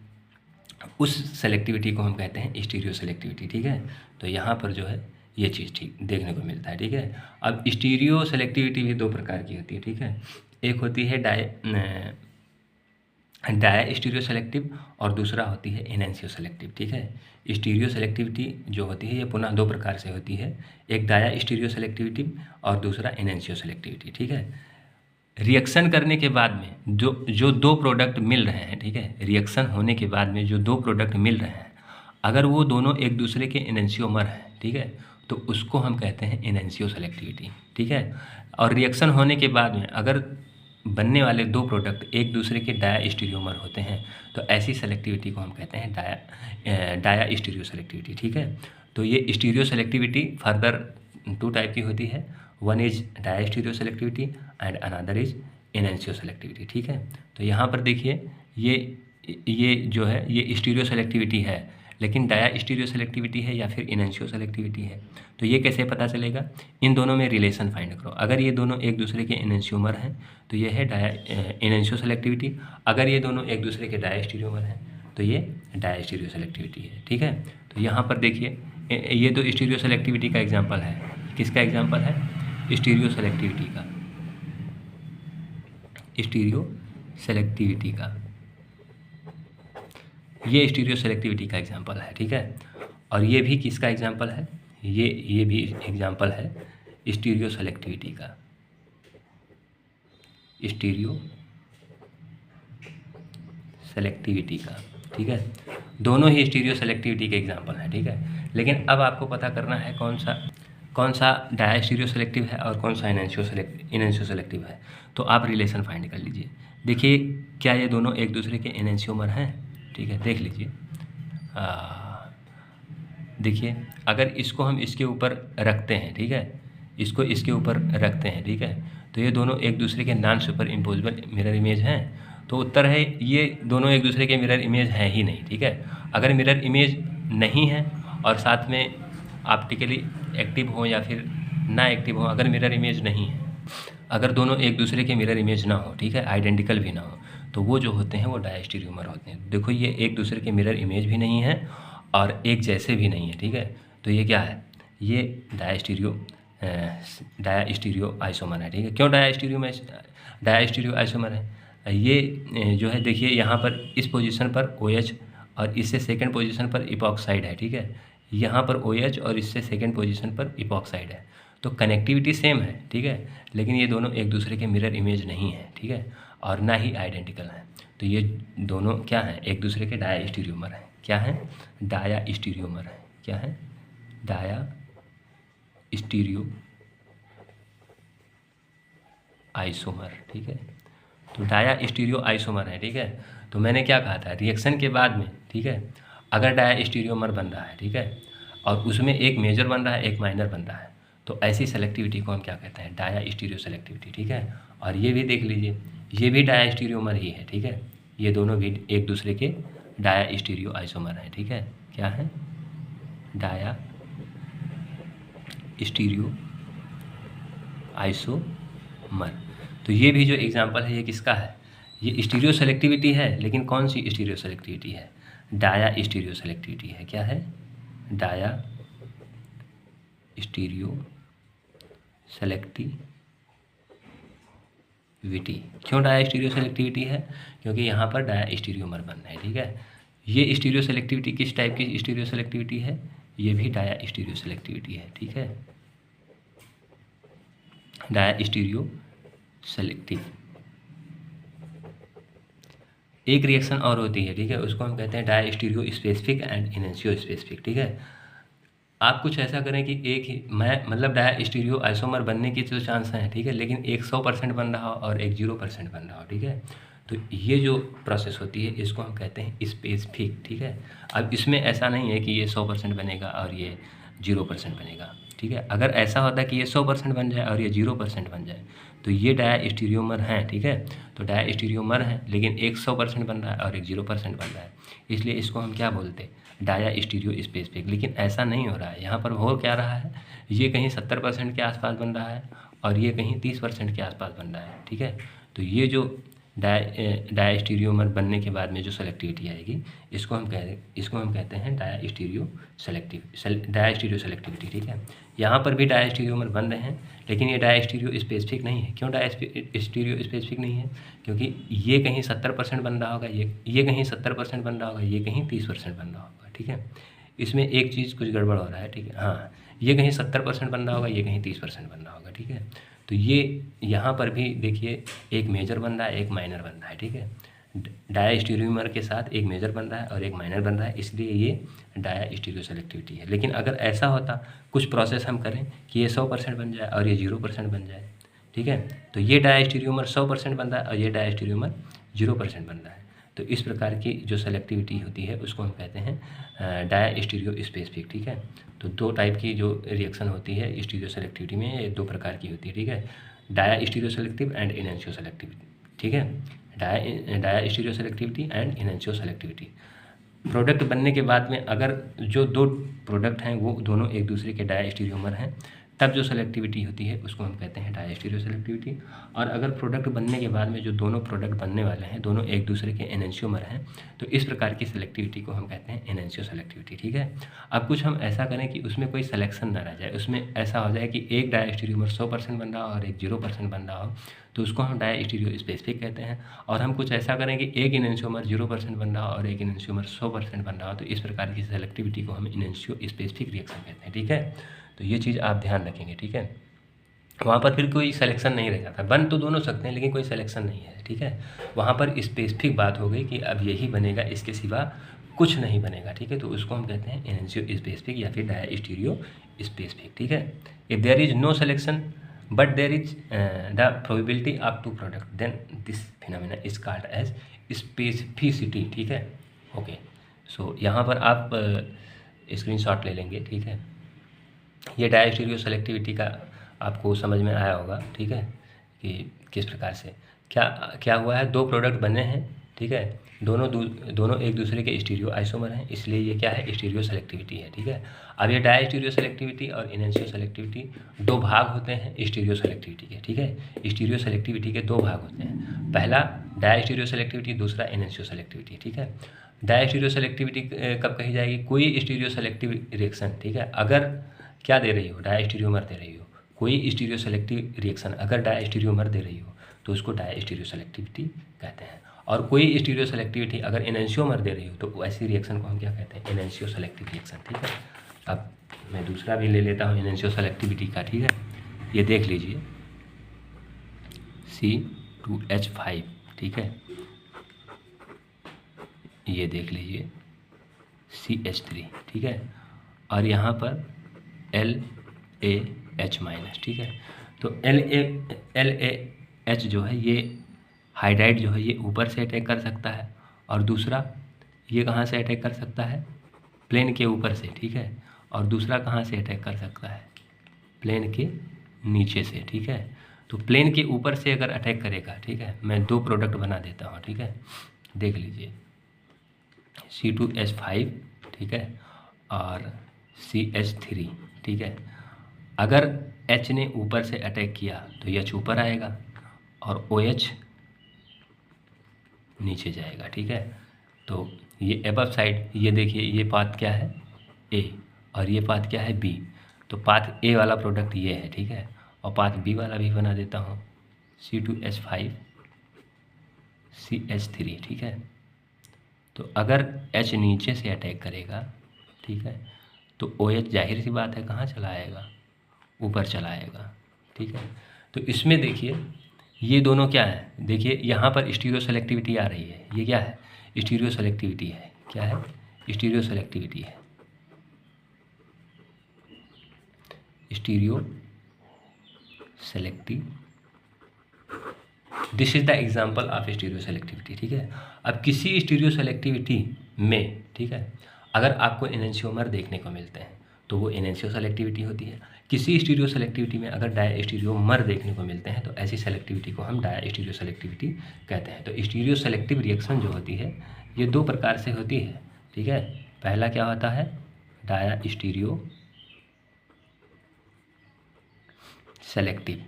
उस सेलेक्टिविटी को हम कहते हैं स्टीरियो सेलेक्टिविटी, ठीक है। तो यहाँ पर जो है ये चीज़ ठीक देखने को मिलता है, ठीक है। अब स्टीरियो सेलेक्टिविटी भी दो प्रकार की होती है, ठीक है। एक होती है डाया स्टीरियो सेलेक्टिव और दूसरा होती है एनेंशियो सेलेक्टिव, ठीक है। स्टीरियो सेलेक्टिविटी जो होती है ये पुनः दो प्रकार से होती है, एक डाया स्टीरियो सेलेक्टिविटी और दूसरा एनेंशियो सेलेक्टिविटी, ठीक है। रिएक्शन करने के बाद में जो दो प्रोडक्ट मिल रहे हैं, ठीक है, रिएक्शन होने के बाद में जो दो प्रोडक्ट मिल रहे हैं, अगर वो दोनों एक दूसरे के एनेंशियोमर हैं, ठीक है, तो उसको हम कहते हैं एनेंशियो सेलेक्टिविटी, ठीक है। और रिएक्शन होने के बाद में अगर बनने वाले दो प्रोडक्ट एक दूसरे के डाया स्टीरियोमर होते हैं, तो ऐसी सेलेक्टिविटी को हम कहते हैं डाया स्टीरियो सेलेक्टिविटी, ठीक है। तो ये stereoselectivity further two type की होती है, one is diastereoselectivity and another is enantioselectivity, ठीक है। तो यहाँ पर देखिए ये जो है ये स्टीरियो सेलेक्टिविटी है, लेकिन डाया स्टीरियो सेलेक्टिविटी है या फिर एनेंशियो सेलेक्टिविटी है, तो ये कैसे पता चलेगा, इन दोनों में रिलेशन फाइंड करो। अगर ये दोनों एक दूसरे के एनेंशियोमर हैं तो ये है एनेंशियो सेलेक्टिविटी, अगर ये दोनों एक दूसरे के डाया स्टीरियोमर हैं तो ये डाया स्टीरियो सेलेक्टिविटी है, ठीक है। तो यहाँ पर देखिए ये तो स्टीरियो सेलेक्टिविटी का एग्जाम्पल है, किसका एग्जाम्पल है, स्टीरियो सेलेक्टिविटी का, स्टीरियो सेलेक्टिविटी का, ये स्टीरियो सेलेक्टिविटी का एग्जाम्पल है, ठीक है। और ये भी किसका एग्जाम्पल है, ये भी एग्जाम्पल है स्टीरियो सेलेक्टिविटी का, स्टीरियो सेलेक्टिविटी का, ठीक है। दोनों ही स्टीरियो सेलेक्टिविटी के एग्जाम्पल हैं, ठीक है। लेकिन अब आपको पता करना है कौन सा डाया स्टीरियो सेलेक्टिव है और कौन सा एनेंशियो सेलेक्टिव है। तो आप रिलेशन फाइंड कर लीजिए, देखिए क्या ये दोनों एक दूसरे के एनेंशियोमर हैं, ठीक है, देख लीजिए। देखिए अगर इसको हम इसके ऊपर रखते हैं, ठीक है, इसको इसके ऊपर रखते हैं, ठीक है, तो ये दोनों एक दूसरे के non super imposable mirror image हैं। तो उत्तर है ये दोनों एक दूसरे के मिरर इमेज हैं ही नहीं, ठीक है। अगर मिरर इमेज नहीं है और साथ में ऑप्टिकली एक्टिव हो या फिर ना एक्टिव हो, अगर मिरर इमेज नहीं है, अगर दोनों एक दूसरे के मिरर इमेज ना हो, ठीक है, आइडेंटिकल भी ना हो, तो वो जो होते हैं वो डाया स्टीरियोमर होते हैं। देखो ये एक दूसरे के मिरर इमेज भी नहीं है और एक जैसे भी नहीं है, ठीक है। तो ये क्या है, ये डाया स्टीरियो आइसोमर है, ठीक है। क्यों डाया स्टीरियो आइसोमर है, ये जो है देखिए यहाँ पर इस पोजीशन पर OH और इससे सेकंड पोजीशन पर इपॉक्साइड है, ठीक है। यहाँ पर OH और इससे सेकंड पोजीशन पर इपॉक्साइड है, तो कनेक्टिविटी सेम है, ठीक है, लेकिन ये दोनों एक दूसरे के मिरर इमेज नहीं है, ठीक है, और ना ही आइडेंटिकल हैं। तो ये दोनों क्या हैं, एक दूसरे के डाया स्टीरियोमर हैं। क्या है, डाया स्टीरियोमर है, क्या है, डाया स्टीरियो आइसोमर, ठीक है। तो डाया स्टीरियो आइसोमर है, ठीक है। तो मैंने क्या कहा था, रिएक्शन के बाद में, ठीक है, अगर डाया स्टीरियोमर बन रहा है, ठीक है, और उसमें एक मेजर बन रहा है एक माइनर बन रहा है, तो ऐसी सेलेक्टिविटी को हम क्या कहते हैं, डाया स्टीरियो सेलेक्टिविटी, ठीक है। और ये भी देख लीजिए, ये भी डाया स्टीरियोमर ही है, ठीक है, ये दोनों भी एक दूसरे के डाया स्टीरियो आइसोमर है, ठीक है। क्या है, डाया स्टीरियो आइसोमर। तो ये भी जो एग्जांपल है ये किसका है, ये स्टीरियो सेलेक्टिविटी है, लेकिन कौन सी स्टीरियो सेलेक्टिविटी है, डाया स्टीरियो सेलेक्टिविटी है। क्या है, डाया स्टीरियो सेलेक्टिविटी। क्यों डाया स्टीरियो सेलेक्टिविटी है, क्योंकि यहाँ पर डाया स्टीरियोमर बन रहा है, ठीक है। ये स्टीरियो सेलेक्टिविटी किस टाइप की स्टीरियो सेलेक्टिविटी है? ये भी डाया स्टीरियो सेलेक्टिविटी है, ठीक है, डाया स्टीरियो सेलेक्टिव। एक रिएक्शन और होती है, ठीक है, उसको हम कहते हैं diastereospecific and enantiospecific, ठीक है। आप कुछ ऐसा करें कि एक ही मैं मतलब डाया स्टीरियो आइसोमर बनने की जो चांस हैं, ठीक है, लेकिन एक 100% बन रहा हो और एक 0% बन रहा हो, ठीक है। तो ये जो प्रोसेस होती है इसको हम कहते हैं स्पेसिफिक, ठीक है। अब इसमें ऐसा नहीं है कि ये 100% बनेगा और ये 0% बनेगा, ठीक है। अगर ऐसा होता है कि ये 100% बन जाए और ये 0% बन जाए तो ये डाया स्टीरियोमर हैं, ठीक है। तो डाया स्टीरियोमर हैं, लेकिन एक 100% बन रहा है और एक 0% बन रहा है, इसलिए इसको हम क्या बोलते हैं? Diastereospecific. लेकिन ऐसा नहीं हो रहा है, यहाँ पर हो क्या रहा है, ये कहीं 70% के आसपास बन रहा है और ये कहीं 30% के आसपास बन रहा है, ठीक है। तो ये जो डाया स्टीरियोमर बनने के बाद में जो सेलेक्टिविटी आएगी इसको हम कहते हैं डाया स्टीरियो सेलेक्टिविटी, ठीक है। यहाँ पर भी डाया स्टीरियोमर बन रहे हैं, लेकिन ये डाया स्टीरियो स्पेसिफिक नहीं है। क्यों डाया स्टीरियो स्पेसिफिक नहीं है? क्योंकि ये कहीं 70% बन रहा होगा, ये कहीं 70% बन रहा होगा, ये कहीं 30% बन रहा होगा, ठीक है। इसमें एक चीज़ कुछ गड़बड़ हो रहा है, ठीक है, हाँ, ये कहीं 70% बन रहा होगा, ये कहीं 30% बन रहा होगा, ठीक है। तो ये यहाँ पर भी देखिए एक मेजर बन रहा है, एक माइनर बन रहा है, ठीक है। डाया स्टीरियोमर के साथ एक मेजर बन रहा है और एक माइनर बन रहा है, इसलिए ये डाया स्टीरियो सेलेक्टिविटी है। लेकिन अगर ऐसा होता, कुछ प्रोसेस हम करें कि ये 100% बन जाए और ये 0% बन जाए, ठीक है, तो ये डाया स्टीरियोमर 100% बन रहा है और ये डाया स्टीरियोमर 0% बन रहा है। तो इस प्रकार की जो सेलेक्टिविटी होती है उसको हम कहते हैं डाया स्टीरियो स्पेसिफिक, ठीक है। तो दो टाइप की जो रिएक्शन होती है स्टीरियो सेलेक्टिविटी में, ये दो प्रकार की होती है, ठीक है, diastereoselective and enantioselectivity, ठीक है, diastereoselectivity and enantioselectivity. Product बनने के बाद में अगर जो दो प्रोडक्ट हैं वो दोनों एक दूसरे के डाया स्टीरियोमर हैं, तब जो सेलेक्टिविटी होती है उसको हम कहते हैं डाया स्टीरियो सेलेक्टिविटी। और अगर प्रोडक्ट बनने के बाद में जो दोनों प्रोडक्ट बनने वाले हैं दोनों एक दूसरे के एनेंशियोमर हैं, तो इस प्रकार की सेलेक्टिविटी को हम कहते हैं एनेंशियो सेलेक्टिविटी, ठीक है। अब कुछ हम ऐसा करें कि उसमें कोई सिलेक्शन ना रह जाए, उसमें ऐसा हो जाए कि एक डाया स्टीरियोमर 100% बन रहा हो और एक 0% बन रहा हो, तो उसको हम डाया स्टीरियो स्पेसिफिक कहते हैं। और हम कुछ ऐसा करें कि एक इनेंशियोमर 0% बन रहा हो और एक इनेंशियोमर 100% बन रहा हो, तो इस प्रकार की सेलेक्टिविटी को हम इनेंशियो स्पेसिफिक रिएक्शन कहते हैं, ठीक है। तो ये चीज़ आप ध्यान रखेंगे, ठीक है। वहाँ पर फिर कोई सिलेक्शन नहीं रह जाता, बन तो दोनों सकते हैं लेकिन कोई सिलेक्शन नहीं है, ठीक है। वहाँ पर स्पेसिफिक बात हो गई कि अब यही बनेगा, इसके सिवा कुछ नहीं बनेगा, ठीक है। तो उसको हम कहते हैं इनेंशियो स्पेसिफिक या फिर डाया स्टीरियो स्पेसिफिक, ठीक है। If there is no selection but there is the probability of two product, then this phenomena is called as specificity, ठीक है। ओके, सो यहाँ पर आप स्क्रीनशॉट ले लेंगे, ठीक है। ये डाया स्टीरियो सेलेक्टिविटी का आपको समझ में आया होगा, ठीक है, कि किस प्रकार से क्या क्या हुआ है। दो प्रोडक्ट बने हैं, ठीक है, दोनों एक दूसरे के स्टीरियो आइसोमर हैं, इसलिए ये क्या है, स्टीरियो सेलेक्टिविटी है, ठीक है। अब ये डाया स्टीरियो सेलेक्टिविटी और इनेंशियो सेलेक्टिविटी दो भाग होते हैं स्टीरियो सेलेक्टिविटी के, ठीक है। स्टीरियो सेलेक्टिविटी के दो भाग होते हैं, पहला डाया स्टीरियो सेलेक्टिविटी, दूसरा इनेंशियो सेलेक्टिविटी, ठीक है। डाया स्टीरियो सेलेक्टिविटी कब कही जाएगी? कोई स्टीरियो सेलेक्टिव रिएक्शन, ठीक है, अगर क्या दे रही हो, डाया स्टीरियोमर दे रही हो, कोई स्टीरियो सेलेक्टिव रिएक्शन अगर डाया स्टीरियोमर दे रही हो तो उसको डाया स्टीरियो सेलेक्टिविटी कहते हैं। और कोई स्टीरियो सेलेक्टिविटी अगर इनेंशियोमर दे रही हो तो ऐसी रिएक्शन को हम क्या कहते हैं, इनेंशियो सेलेक्टिव रिएक्शन, ठीक है। अब मैं दूसरा भी ले लेता हूँ इनेंशियो सेलेक्टिविटी का, ठीक है। ये देख लीजिए C2H5, ठीक है, ये देख लीजिए CH3, ठीक है, और यहाँ पर LaH-, ठीक है। तो LaH जो है ये हाइड्राइड जो है ये ऊपर से अटैक कर सकता है, और दूसरा ये कहाँ से अटैक कर सकता है, प्लेन के ऊपर से, ठीक है। और दूसरा कहाँ से अटैक कर सकता है, प्लेन के नीचे से, ठीक है। तो प्लेन के ऊपर से अगर अटैक करेगा, ठीक है, मैं दो प्रोडक्ट बना देता हूँ, ठीक है, देख लीजिए C2H5, ठीक है, और CH3, ठीक है। अगर H ने ऊपर से अटैक किया तो H ऊपर आएगा और OH नीचे जाएगा, ठीक है। तो ये एबव साइड, ये देखिए ये पाथ क्या है, A, और ये पाथ क्या है, B। तो पाथ A वाला प्रोडक्ट ये है, ठीक है, और पाथ B वाला भी बना देता हूँ C2H5 CH3, ठीक है। तो अगर H नीचे से अटैक करेगा, ठीक है, तो OH जाहिर सी बात है कहाँ चला आएगा, ऊपर चला आएगा, ठीक है। तो इसमें देखिए ये दोनों क्या है, देखिए यहाँ पर स्टीरियो सेलेक्टिविटी आ रही है, ये क्या है, स्टीरियो सेलेक्टिविटी है, क्या है, स्टीरियो सेलेक्टिविटी है, stereo selective, this is the example of stereo selectivity, ठीक है। अब किसी स्टीरियो सेलेक्टिविटी में, ठीक है, अगर आपको एनेंशियोमर देखने को मिलते हैं तो वो एनेंशियो सेलेक्टिविटी होती है। किसी स्टीरियो सेलेक्टिविटी में अगर डाया स्टीरियोमर देखने को मिलते हैं तो ऐसी सेलेक्टिविटी को हम डाया स्टीरियो सेलेक्टिविटी कहते हैं। तो स्टीरियो सेलेक्टिव रिएक्शन जो होती है ये दो प्रकार से होती है, ठीक है। पहला क्या होता है, डाया स्टीरियो सेलेक्टिव,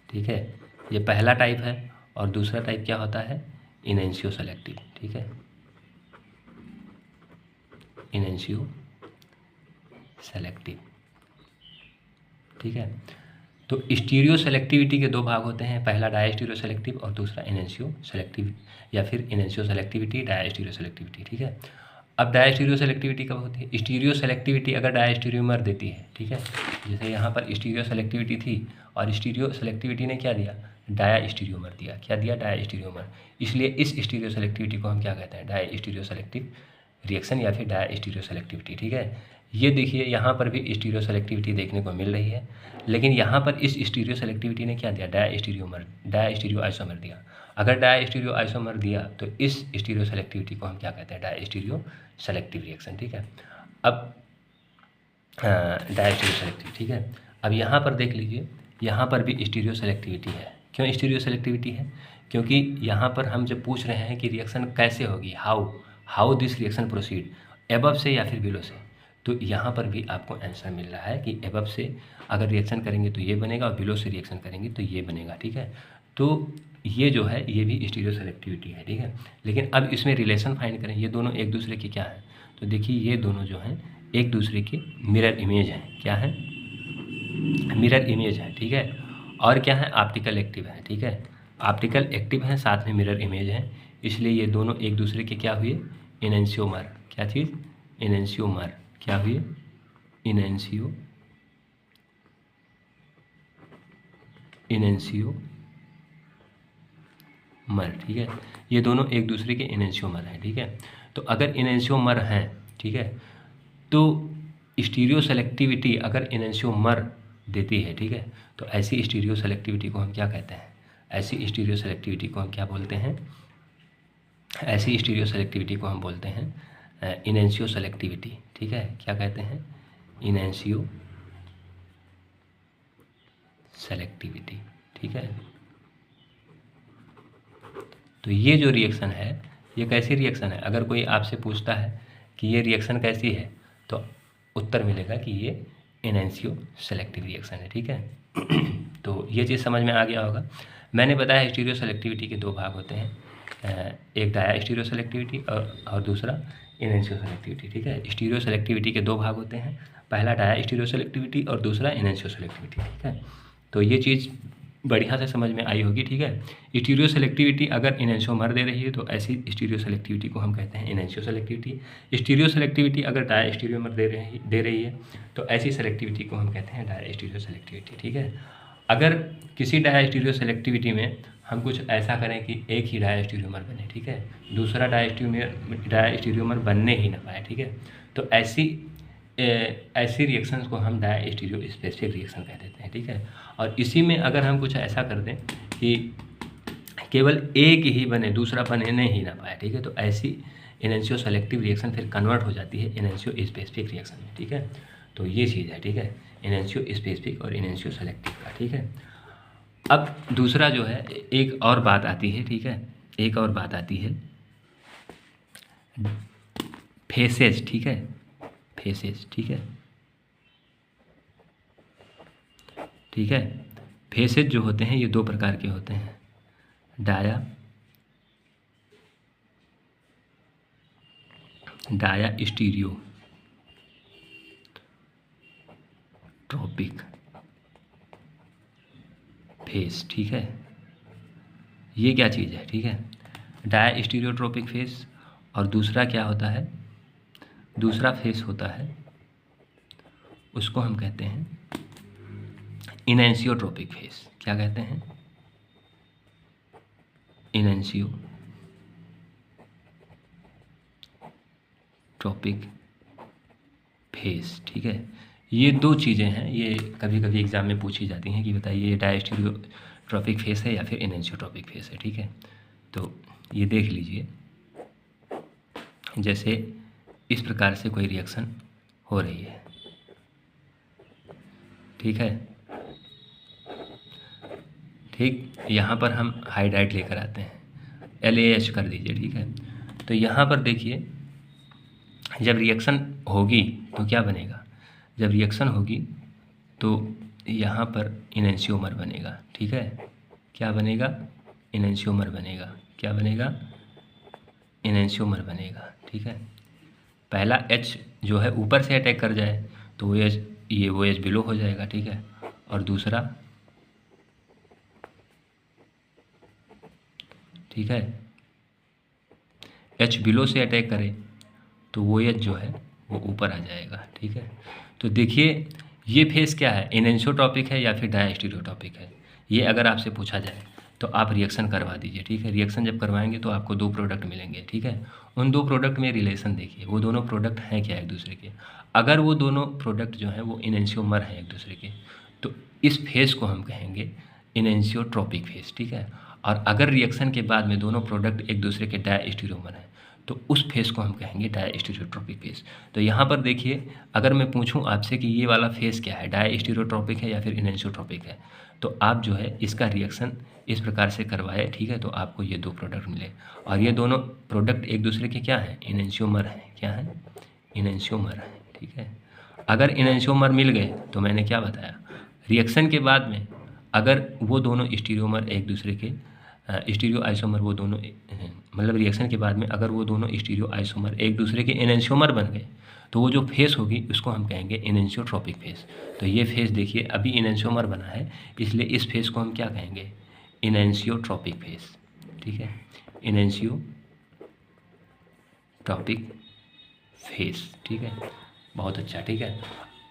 ठीक है, ये पहला टाइप है। और दूसरा टाइप क्या होता है, इनेंशियो सेलेक्टिव, ठीक है, इनेंशियो सेलेक्टिव, ठीक है। तो स्टीरियो सेलेक्टिविटी के दो भाग होते हैं, पहला डाया स्टीरियो सेलेक्टिव और दूसरा इनेंशियो सेलेक्टिव, या फिर इनेंशियो सेलेक्टिविटी, डाया स्टीरियो सेलेक्टिविटी, ठीक है। अब डाया स्टीरियो सेलेक्टिविटी कब होती है, स्टीरियो सेलेक्टिविटी अगर डाया स्टीरियोमर देती है, ठीक है, जैसे यहाँ पर स्टीरियो सेलेक्टिविटी थी और स्टीरियो सेलेक्टिविटी ने क्या दिया, डाया स्टीरियोमर दिया, क्या दिया, डाया स्टीरियोमर। इसलिए इस स्टीरियो सेलेक्टिविटी को हम क्या कहते हैं, डाया स्टीरियो सेलेक्टिव रिएक्शन या फिर डाया स्टीरियो सेलेक्टिविटी, ठीक है। ये देखिए यहाँ पर भी स्टीरियो सेलेक्टिविटी देखने को मिल रही है, लेकिन यहाँ पर इस स्टीरियो सेलेक्टिविटी ने क्या दिया, डाया स्टीरियो आइसोमर दिया। अगर डाया स्टीरियो आइसोमर दिया तो इस स्टीरियो सेलेक्टिविटी को हम क्या कहते हैं, डाया स्टीरियो सेलेक्टिव रिएक्शन, ठीक है। अब डाया स्टीरियो सेलेक्टिव, ठीक है। अब यहाँ पर देख लीजिए, यहाँ पर भी स्टीरियो सेलेक्टिविटी है। क्यों स्टीरियो सेलेक्टिविटी है, क्योंकि यहाँ पर हम जब पूछ रहे हैं कि रिएक्शन कैसे होगी, how this reaction proceed, above से या फिर बिलो से, तो यहाँ पर भी आपको आंसर मिल रहा है कि एबव से अगर रिएक्शन करेंगे तो ये बनेगा और बिलो से रिएक्शन करेंगे तो ये बनेगा, ठीक है। तो ये जो है ये भी स्टीरियो सेलेक्टिविटी है, ठीक है। लेकिन अब इसमें रिलेशन फाइंड करें, ये दोनों एक दूसरे के क्या हैं, तो देखिए ये दोनों जो हैं एक दूसरे के मिरर इमेज हैं, क्या है, मिरर इमेज है, ठीक है। और क्या है, ऑप्टिकल एक्टिव है, ठीक है, ऑप्टिकल एक्टिव है, साथ में मिरर इमेज है, इसलिए ये दोनों एक दूसरे के क्या हुए, इनेंशियोमर, क्या चीज़, इनेंशियोमर, क्या हुए, इनेंशियोमर, ठीक है। ये दोनों एक दूसरे के इनेंशियोमर हैं, ठीक है। तो अगर इनेंशियोमर हैं, ठीक है, तो स्टीरियो सेलेक्टिविटी अगर इनेंशियोमर देती है, ठीक है, तो ऐसी स्टीरियो सेलेक्टिविटी को हम क्या कहते हैं, ऐसी स्टीरियो सेलेक्टिविटी को हम क्या बोलते हैं, ऐसी स्टीरियो सेलेक्टिविटी को हम बोलते हैं इनेंशियो सेलेक्टिविटी, ठीक है। क्या कहते हैं, इनेंशियो सेलेक्टिविटी, ठीक है। तो ये जो रिएक्शन है ये कैसी रिएक्शन है, अगर कोई आपसे पूछता है कि ये रिएक्शन कैसी है तो उत्तर मिलेगा कि ये इनेंशियो सेलेक्टिव रिएक्शन है, ठीक है। तो ये चीज़ समझ में आ गया होगा। मैंने बताया स्टीरियो सेलेक्टिविटी के दो भाग होते हैं, एक डाया स्टीरियो सेलेक्टिविटी और दूसरा इनेंशियो सेलेक्टिविटी, ठीक है। स्टीरियो सेलेक्टिविटी के दो भाग होते हैं, पहला डाया स्टीरियो सेलेक्टिविटी और दूसरा इनेंशियो सेलेक्टिविटी, ठीक है। तो ये चीज़ बढ़िया से समझ में आई होगी, ठीक है। स्टीरियो सेलेक्टिविटी अगर इनेंशियोमर दे रही है तो ऐसी स्टीरियो सेलेक्टिविटी को हम कहते हैं इनेंशियो सेलेक्टिविटी। स्टीरियो सेलेक्टिविटी अगर डाया स्टीरियोमर दे रही है तो ऐसी सेलेक्टिविटी को हम कहते हैं डाया स्टीरियो सेलेक्टिविटी, ठीक है। अगर किसी डाया स्टीरियो सेलेक्टिविटी में हम कुछ ऐसा करें कि एक ही डाया स्टीरियोमर बने, ठीक है, दूसरा डाया स्टीरियोमर बनने ही ना पाए, ठीक है, तो ऐसी रिएक्शंस को हम डाया स्टीरियो स्पेसिफिक रिएक्शन कह देते हैं, ठीक है। और इसी में अगर हम कुछ ऐसा कर दें कि केवल एक ही बने, दूसरा बनने ही ना पाए, ठीक है, तो ऐसी इनेंशियो सेलेक्टिव रिएक्शन फिर कन्वर्ट हो जाती है इनेंशियो स्पेसिफिक रिएक्शन में, ठीक है। तो ये चीज़ है, ठीक है, इनेंशियो स्पेसिफिक और इनेंशियो सेलेक्टिव का, ठीक है। अब दूसरा जो है एक और बात आती है, ठीक है, एक और बात आती है फेसेज, ठीक है, फेसेज, ठीक है, ठीक है। फेसेज जो होते हैं ये दो प्रकार के होते हैं, डाया स्टीरियो ट्रोपिक फेस, ठीक है। ये क्या चीज़ है, ठीक है, डायस्टीरियोट्रोपिक फेस, और दूसरा क्या होता है, दूसरा फेस होता है उसको हम कहते हैं इनैंसियोट्रोपिक फेस। क्या कहते हैं? इनैंसियोट्रोपिक फेस। ठीक है, ये दो चीज़ें हैं, ये कभी कभी एग्जाम में पूछी जाती हैं कि बताइए ये डायस्टीरियोट्रोपिक फेस है या फिर इनैंसियोट्रोपिक फेस है। ठीक है, तो ये देख लीजिए, जैसे इस प्रकार से कोई रिएक्शन हो रही है। ठीक है, ठीक, यहाँ पर हम हाइड्राइड लेकर आते हैं, LaH कर दीजिए। ठीक है, तो यहाँ पर देखिए जब रिएक्शन होगी तो क्या बनेगा, जब रिएक्शन होगी तो यहाँ पर इनैंसियोमर बनेगा। ठीक है, क्या बनेगा? इनैंसियोमर बनेगा। क्या बनेगा? इनैंसियोमर बनेगा। ठीक है, पहला H जो है ऊपर से अटैक कर जाए तो वो H, ये वो H बिलो हो जाएगा। ठीक है, और दूसरा, ठीक है, H बिलो से अटैक करे तो वो H जो है वो ऊपर आ जाएगा। ठीक है, तो देखिए ये फेस क्या है, इनैंसियोट्रोपिक है या फिर डायस्टीरियोट्रोपिक है, ये अगर आपसे पूछा जाए तो आप रिएक्शन करवा दीजिए। ठीक है, रिएक्शन जब करवाएंगे तो आपको दो प्रोडक्ट मिलेंगे। ठीक है, उन दो प्रोडक्ट में रिलेशन देखिए, वो दोनों प्रोडक्ट हैं क्या एक दूसरे के। अगर वो दोनों प्रोडक्ट जो हैं वो इनैंसियोमर हैं एक दूसरे के, तो इस फेस को हम कहेंगे इनैंसियोट्रोपिक फेस। ठीक है, और अगर रिएक्शन के बाद में दोनों प्रोडक्ट एक दूसरे के डायस्टीरियोमर हैं तो उस फेस को हम कहेंगे डायस्टीरियोट्रोपिक फेस। तो यहाँ पर देखिए, अगर मैं पूछूं आपसे कि ये वाला फेस क्या है, डायस्टीरियोट्रोपिक है या फिर इनैंसियोट्रोपिक है, तो आप जो है इसका रिएक्शन इस प्रकार से करवाए। ठीक है, तो आपको ये दो प्रोडक्ट मिले, और ये दोनों प्रोडक्ट एक दूसरे के क्या हैं, इनैंसियोमर हैं। क्या हैं? इनैंसियोमर हैं। ठीक है, अगर इनैंसियोमर मिल गए तो मैंने क्या बताया, रिएक्शन के बाद में अगर वो दोनों स्टीरियोमर एक दूसरे के स्टीरियो आइसोमर, वो दोनों मतलब रिएक्शन के बाद में अगर वो दोनों स्टीरियो आइसोमर एक दूसरे के इनैंसियोमर बन गए तो वो जो फेस होगी उसको हम कहेंगे इनैंसियोट्रोपिक फेस। तो ये फेस देखिए अभी इनैंसियोमर बना है, इसलिए इस फेस को हम क्या कहेंगे, इनैंसियोट्रोपिक फेस। ठीक है, इनैंसियोट्रोपिक फेस। ठीक है, बहुत अच्छा। ठीक है,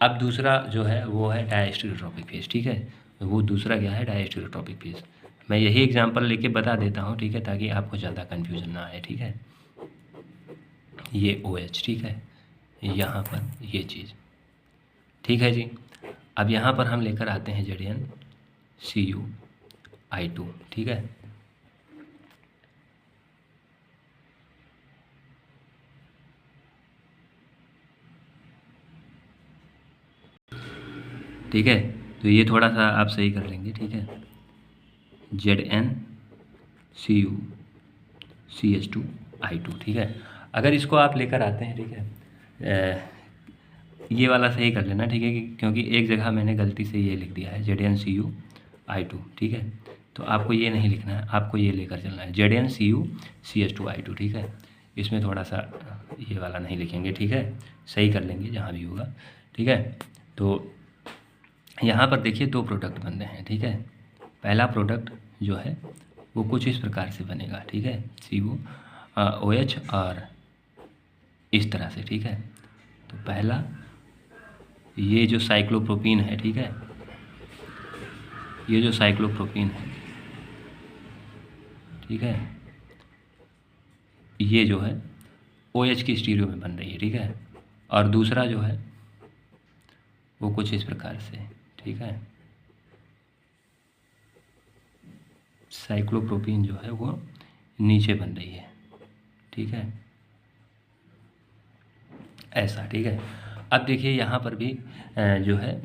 अब दूसरा जो है वो है डायस्टीरियोट्रोपिक फेस। ठीक है, वो दूसरा क्या है, डायस्टीरियोट्रोपिक फेस। मैं यही एग्जांपल लेके बता देता हूँ। ठीक है, ताकि आपको ज़्यादा कन्फ्यूजन ना आए। ठीक है, ये OH, ठीक है, यहाँ पर ये चीज़। ठीक है जी, अब यहाँ पर हम लेकर आते हैं ZnCuI2। ठीक है, ठीक है, तो ये थोड़ा सा आप सही कर लेंगे। ठीक है, ZnCuCH2I2। ठीक है, अगर इसको आप लेकर आते हैं, ठीक है, ये वाला सही कर लेना। ठीक है, क्योंकि एक जगह मैंने गलती से ये लिख दिया है ZnCuI2। ठीक है, तो आपको ये नहीं लिखना है, आपको ये लेकर चलना है ZnCuCH2I2। ठीक है, इसमें थोड़ा सा ये वाला नहीं लिखेंगे। ठीक है, सही कर लेंगे जहाँ भी होगा। ठीक है, तो यहाँ पर देखिए दो प्रोडक्ट बन रहे हैं। ठीक है, पहला प्रोडक्ट जो है वो कुछ इस प्रकार से बनेगा। ठीक है, CuOH और इस तरह से। ठीक है, तो पहला ये जो साइक्लोप्रोपीन है, ठीक है, ये जो साइक्लोप्रोपीन है, ठीक है, ये जो है OH की स्टीरियो में बन रही है। ठीक है, और दूसरा जो है वो कुछ इस प्रकार से। ठीक है, साइक्लोप्रोपीन जो है वो नीचे बन रही है। ठीक है, ऐसा। ठीक है, अब देखिए यहाँ पर भी जो है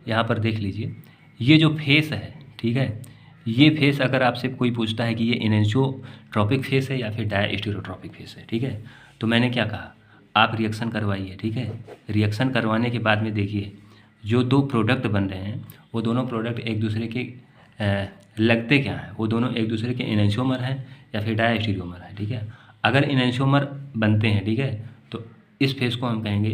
यहाँ पर देख लीजिए ये जो फेस है। ठीक है, ये फेस अगर आपसे कोई पूछता है कि ये इनैंसियोट्रोपिक फेस है या फिर डायस्टीरियोट्रोपिक फेस है, ठीक है, तो मैंने क्या कहा, आप रिएक्शन करवाइए। ठीक है, रिएक्शन करवाने के बाद में देखिए जो दो प्रोडक्ट बन रहे हैं वो दोनों प्रोडक्ट एक दूसरे के लगते क्या हैं, वो दोनों एक दूसरे के इनैंसियोमर हैं या फिर डायस्टीरियोमर हैं। ठीक है, अगर इनैंसियोमर बनते हैं, ठीक है, तो इस फेस को हम कहेंगे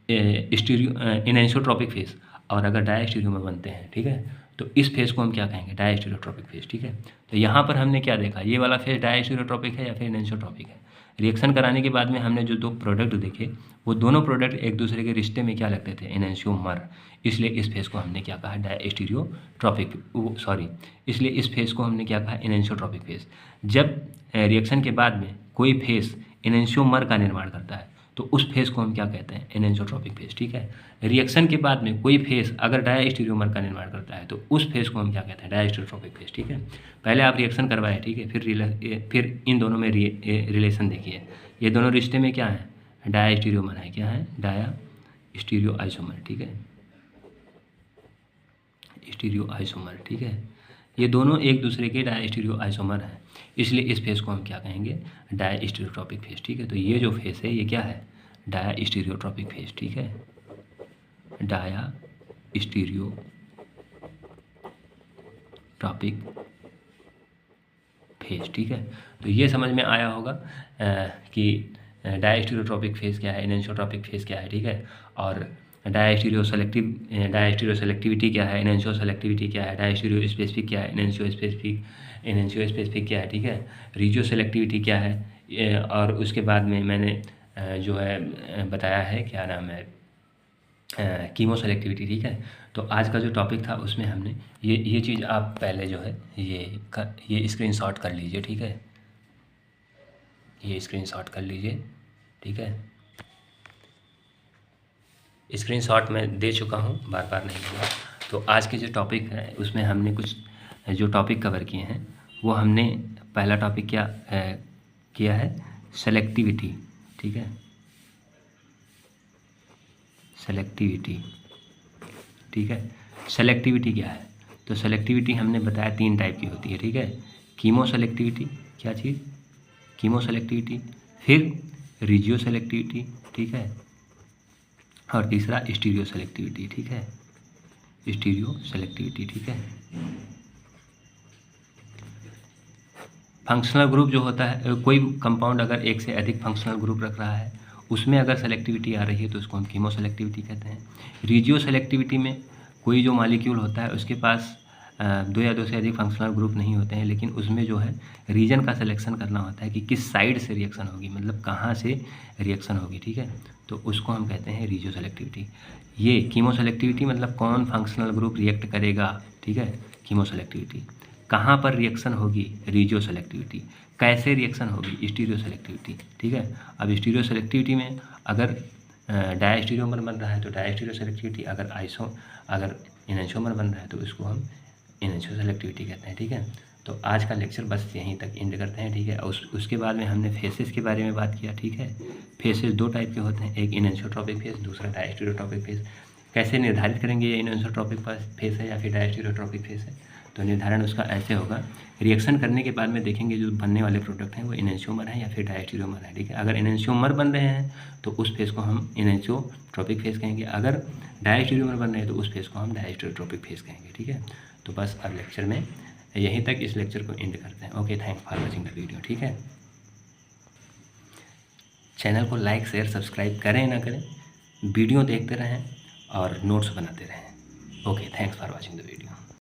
इनैंसियोट्रोपिक फेस, और अगर डायस्टीरियोमर बनते हैं, ठीक है, तो इस फेज़ को हम क्या कहेंगे, डायस्टीरियोट्रॉपिक फेज़, ठीक है। तो यहाँ पर हमने क्या देखा, ये वाला फेज़ डायस्टीरियोट्रॉपिक है या फिर एनेंशियोट्रॉपिक है। रिएक्शन कराने के बाद में हमने जो 2 प्रोडक्ट देखे, वो दोनों प्रोडक्ट एक दूसरे के रिश्ते में क्या लगते थे, एनेंशियोमर। इसलिए इस फेज़ को हमने क्या कहा, डायस्टीरियोट्रॉपिक, इसलिए इस फेज़ को हमने क्या कहा, एनेंशियोट्रॉपिक फेज़। जब रिएक्शन के बाद में कोई फेज़ एनेंशियोमर का निर्माण करता है तो उस फेज़ को हम क्या कहते हैं, एनेंशियोट्रॉपिक फेज़, ठीक है। रिएक्शन के बाद में कोई फेज़ अगर डायस्टीरियोमर का निर्माण करता है तो उस फेज़ को हम क्या कहते हैं, डायस्टीरियोट्रॉपिक फेज़, ठीक है। पहले आप रिएक्शन करवाएं, ठीक है, फिर इन दोनों में रिलेशन देखिए। ये दोनों रिश्ते में क्या है, डायस्टीरियोमर है, क्या है, डायस्टीरियो आइसोमर, ठीक है, स्टीरियो आइसोमर, ठीक है। ये दोनों एक दूसरे के डायस्टीरियो आइसोमर हैं, इसलिए इस फेज़ को हम क्या कहेंगे, डायस्टीरियोट्रॉपिक फेज़, ठीक है। तो ये जो फेज़ है ये क्या है, डायस्टीरियोट्रॉपिक फेज़, ठीक है, डायस्टीरियोट्रॉपिक फेज़, ठीक है। तो ये समझ में आया होगा कि डायस्टीरियोट्रॉपिक फेज़ क्या है, एनेंशियोट्रॉपिक फेज़ क्या है, ठीक है। और डायस्टीरियो सेलेक्टिविटी क्या है, एनेंशियो सेलेक्टिविटी क्या है, डायस्टीरियो स्पेसिफिक क्या है, एनेंशियो स्पेसिफिक क्या है, ठीक है। रिजियो सेलेक्टिविटी क्या है, और उसके बाद में मैंने जो है बताया है, क्या नाम है, कीमो सेलेक्टिविटी, ठीक है। तो आज का जो टॉपिक था उसमें हमने ये चीज़ आप पहले जो है ये स्क्रीनशॉट कर लीजिए, ठीक है, ये स्क्रीनशॉट कर लीजिए, ठीक है। स्क्रीनशॉट मैं दे चुका हूँ, बार बार नहीं दूँगा। तो आज के जो टॉपिक है उसमें हमने कुछ जो टॉपिक कवर किए हैं वो हमने, पहला टॉपिक क्या किया है, सेलेक्टिविटी, ठीक है, सेलेक्टिविटी, ठीक है। सेलेक्टिविटी क्या है, तो सेलेक्टिविटी हमने बताया 3 टाइप की होती है, ठीक है। कीमो सेलेक्टिविटी, क्या चीज़, कीमो सेलेक्टिविटी, फिर रिजियो सेलेक्टिविटी, ठीक है, और तीसरा स्टीरियो सेलेक्टिविटी, ठीक है, स्टीरियो सेलेक्टिविटी, ठीक है। फंक्शनल ग्रुप जो होता है, कोई कंपाउंड अगर एक से अधिक फंक्शनल ग्रुप रख रहा है उसमें अगर सेलेक्टिविटी आ रही है तो उसको हम कीमो सेलेक्टिविटी कहते हैं। रिजियो सेलेक्टिविटी में कोई जो मॉलिक्यूल होता है उसके पास 2 या 2 से अधिक फंक्शनल ग्रुप नहीं होते हैं, लेकिन उसमें जो है रीजन का सिलेक्शन करना होता है कि किस साइड से रिएक्शन होगी, मतलब कहाँ से रिएक्शन होगी, ठीक है। तो उसको हम कहते हैं रिजियो सेलेक्टिविटी। ये कीमो सेलेक्टिविटी मतलब कौन फंक्शनल ग्रुप रिएक्ट करेगा, ठीक है, कीमो सेलेक्टिविटी। कहाँ पर रिएक्शन होगी, रिजियो सेलेक्टिविटी। कैसे रिएक्शन होगी, स्टीरियो सेलेक्टिविटी, ठीक है। अब स्टीरियो सेलेक्टिविटी में अगर डायस्टीरियोमर बन रहा है तो डायस्टीरियो सेलेक्टिविटी, अगर एनेंशियोमर बन रहा है तो उसको हम एनेंशियो सेलेक्टिविटी कहते हैं, ठीक है। तो आज का लेक्चर बस यहीं तक एंड करते हैं, ठीक है। उसके बाद में हमने फेसेस के बारे में बात किया, ठीक है। फेसेस 2 टाइप के होते हैं, एक एनेंशियोट्रॉपिक फेस, दूसरा डायस्टीरियोट्रॉपिक फेस। कैसे निर्धारित करेंगे ये एनेंशियोट्रॉपिक फेस है या फिर डायस्टीरियोट्रॉपिक फेस है, तो निर्धारण उसका ऐसे होगा, रिएक्शन करने के बाद में देखेंगे जो बनने वाले प्रोडक्ट हैं वो एनेंशियोमर है या फिर डायस्टीरियोमर है, ठीक है। अगर एनेंशियोमर बन रहे हैं तो उस फेस को हम एनेंशियोट्रॉपिक फेस कहेंगे, अगर डायस्टीरियोमर बन रहे हैं तो उस फेस को हम डायस्टीरियोट्रॉपिक फेस कहेंगे, ठीक है। तो बस अब लेक्चर में यहीं तक इस लेक्चर को एंड करते हैं। Okay, thanks for watching the video, ठीक है। चैनल को लाइक शेयर सब्सक्राइब करें ना करें, वीडियो देखते रहें और नोट्स बनाते रहें। Okay, thanks for watching the video.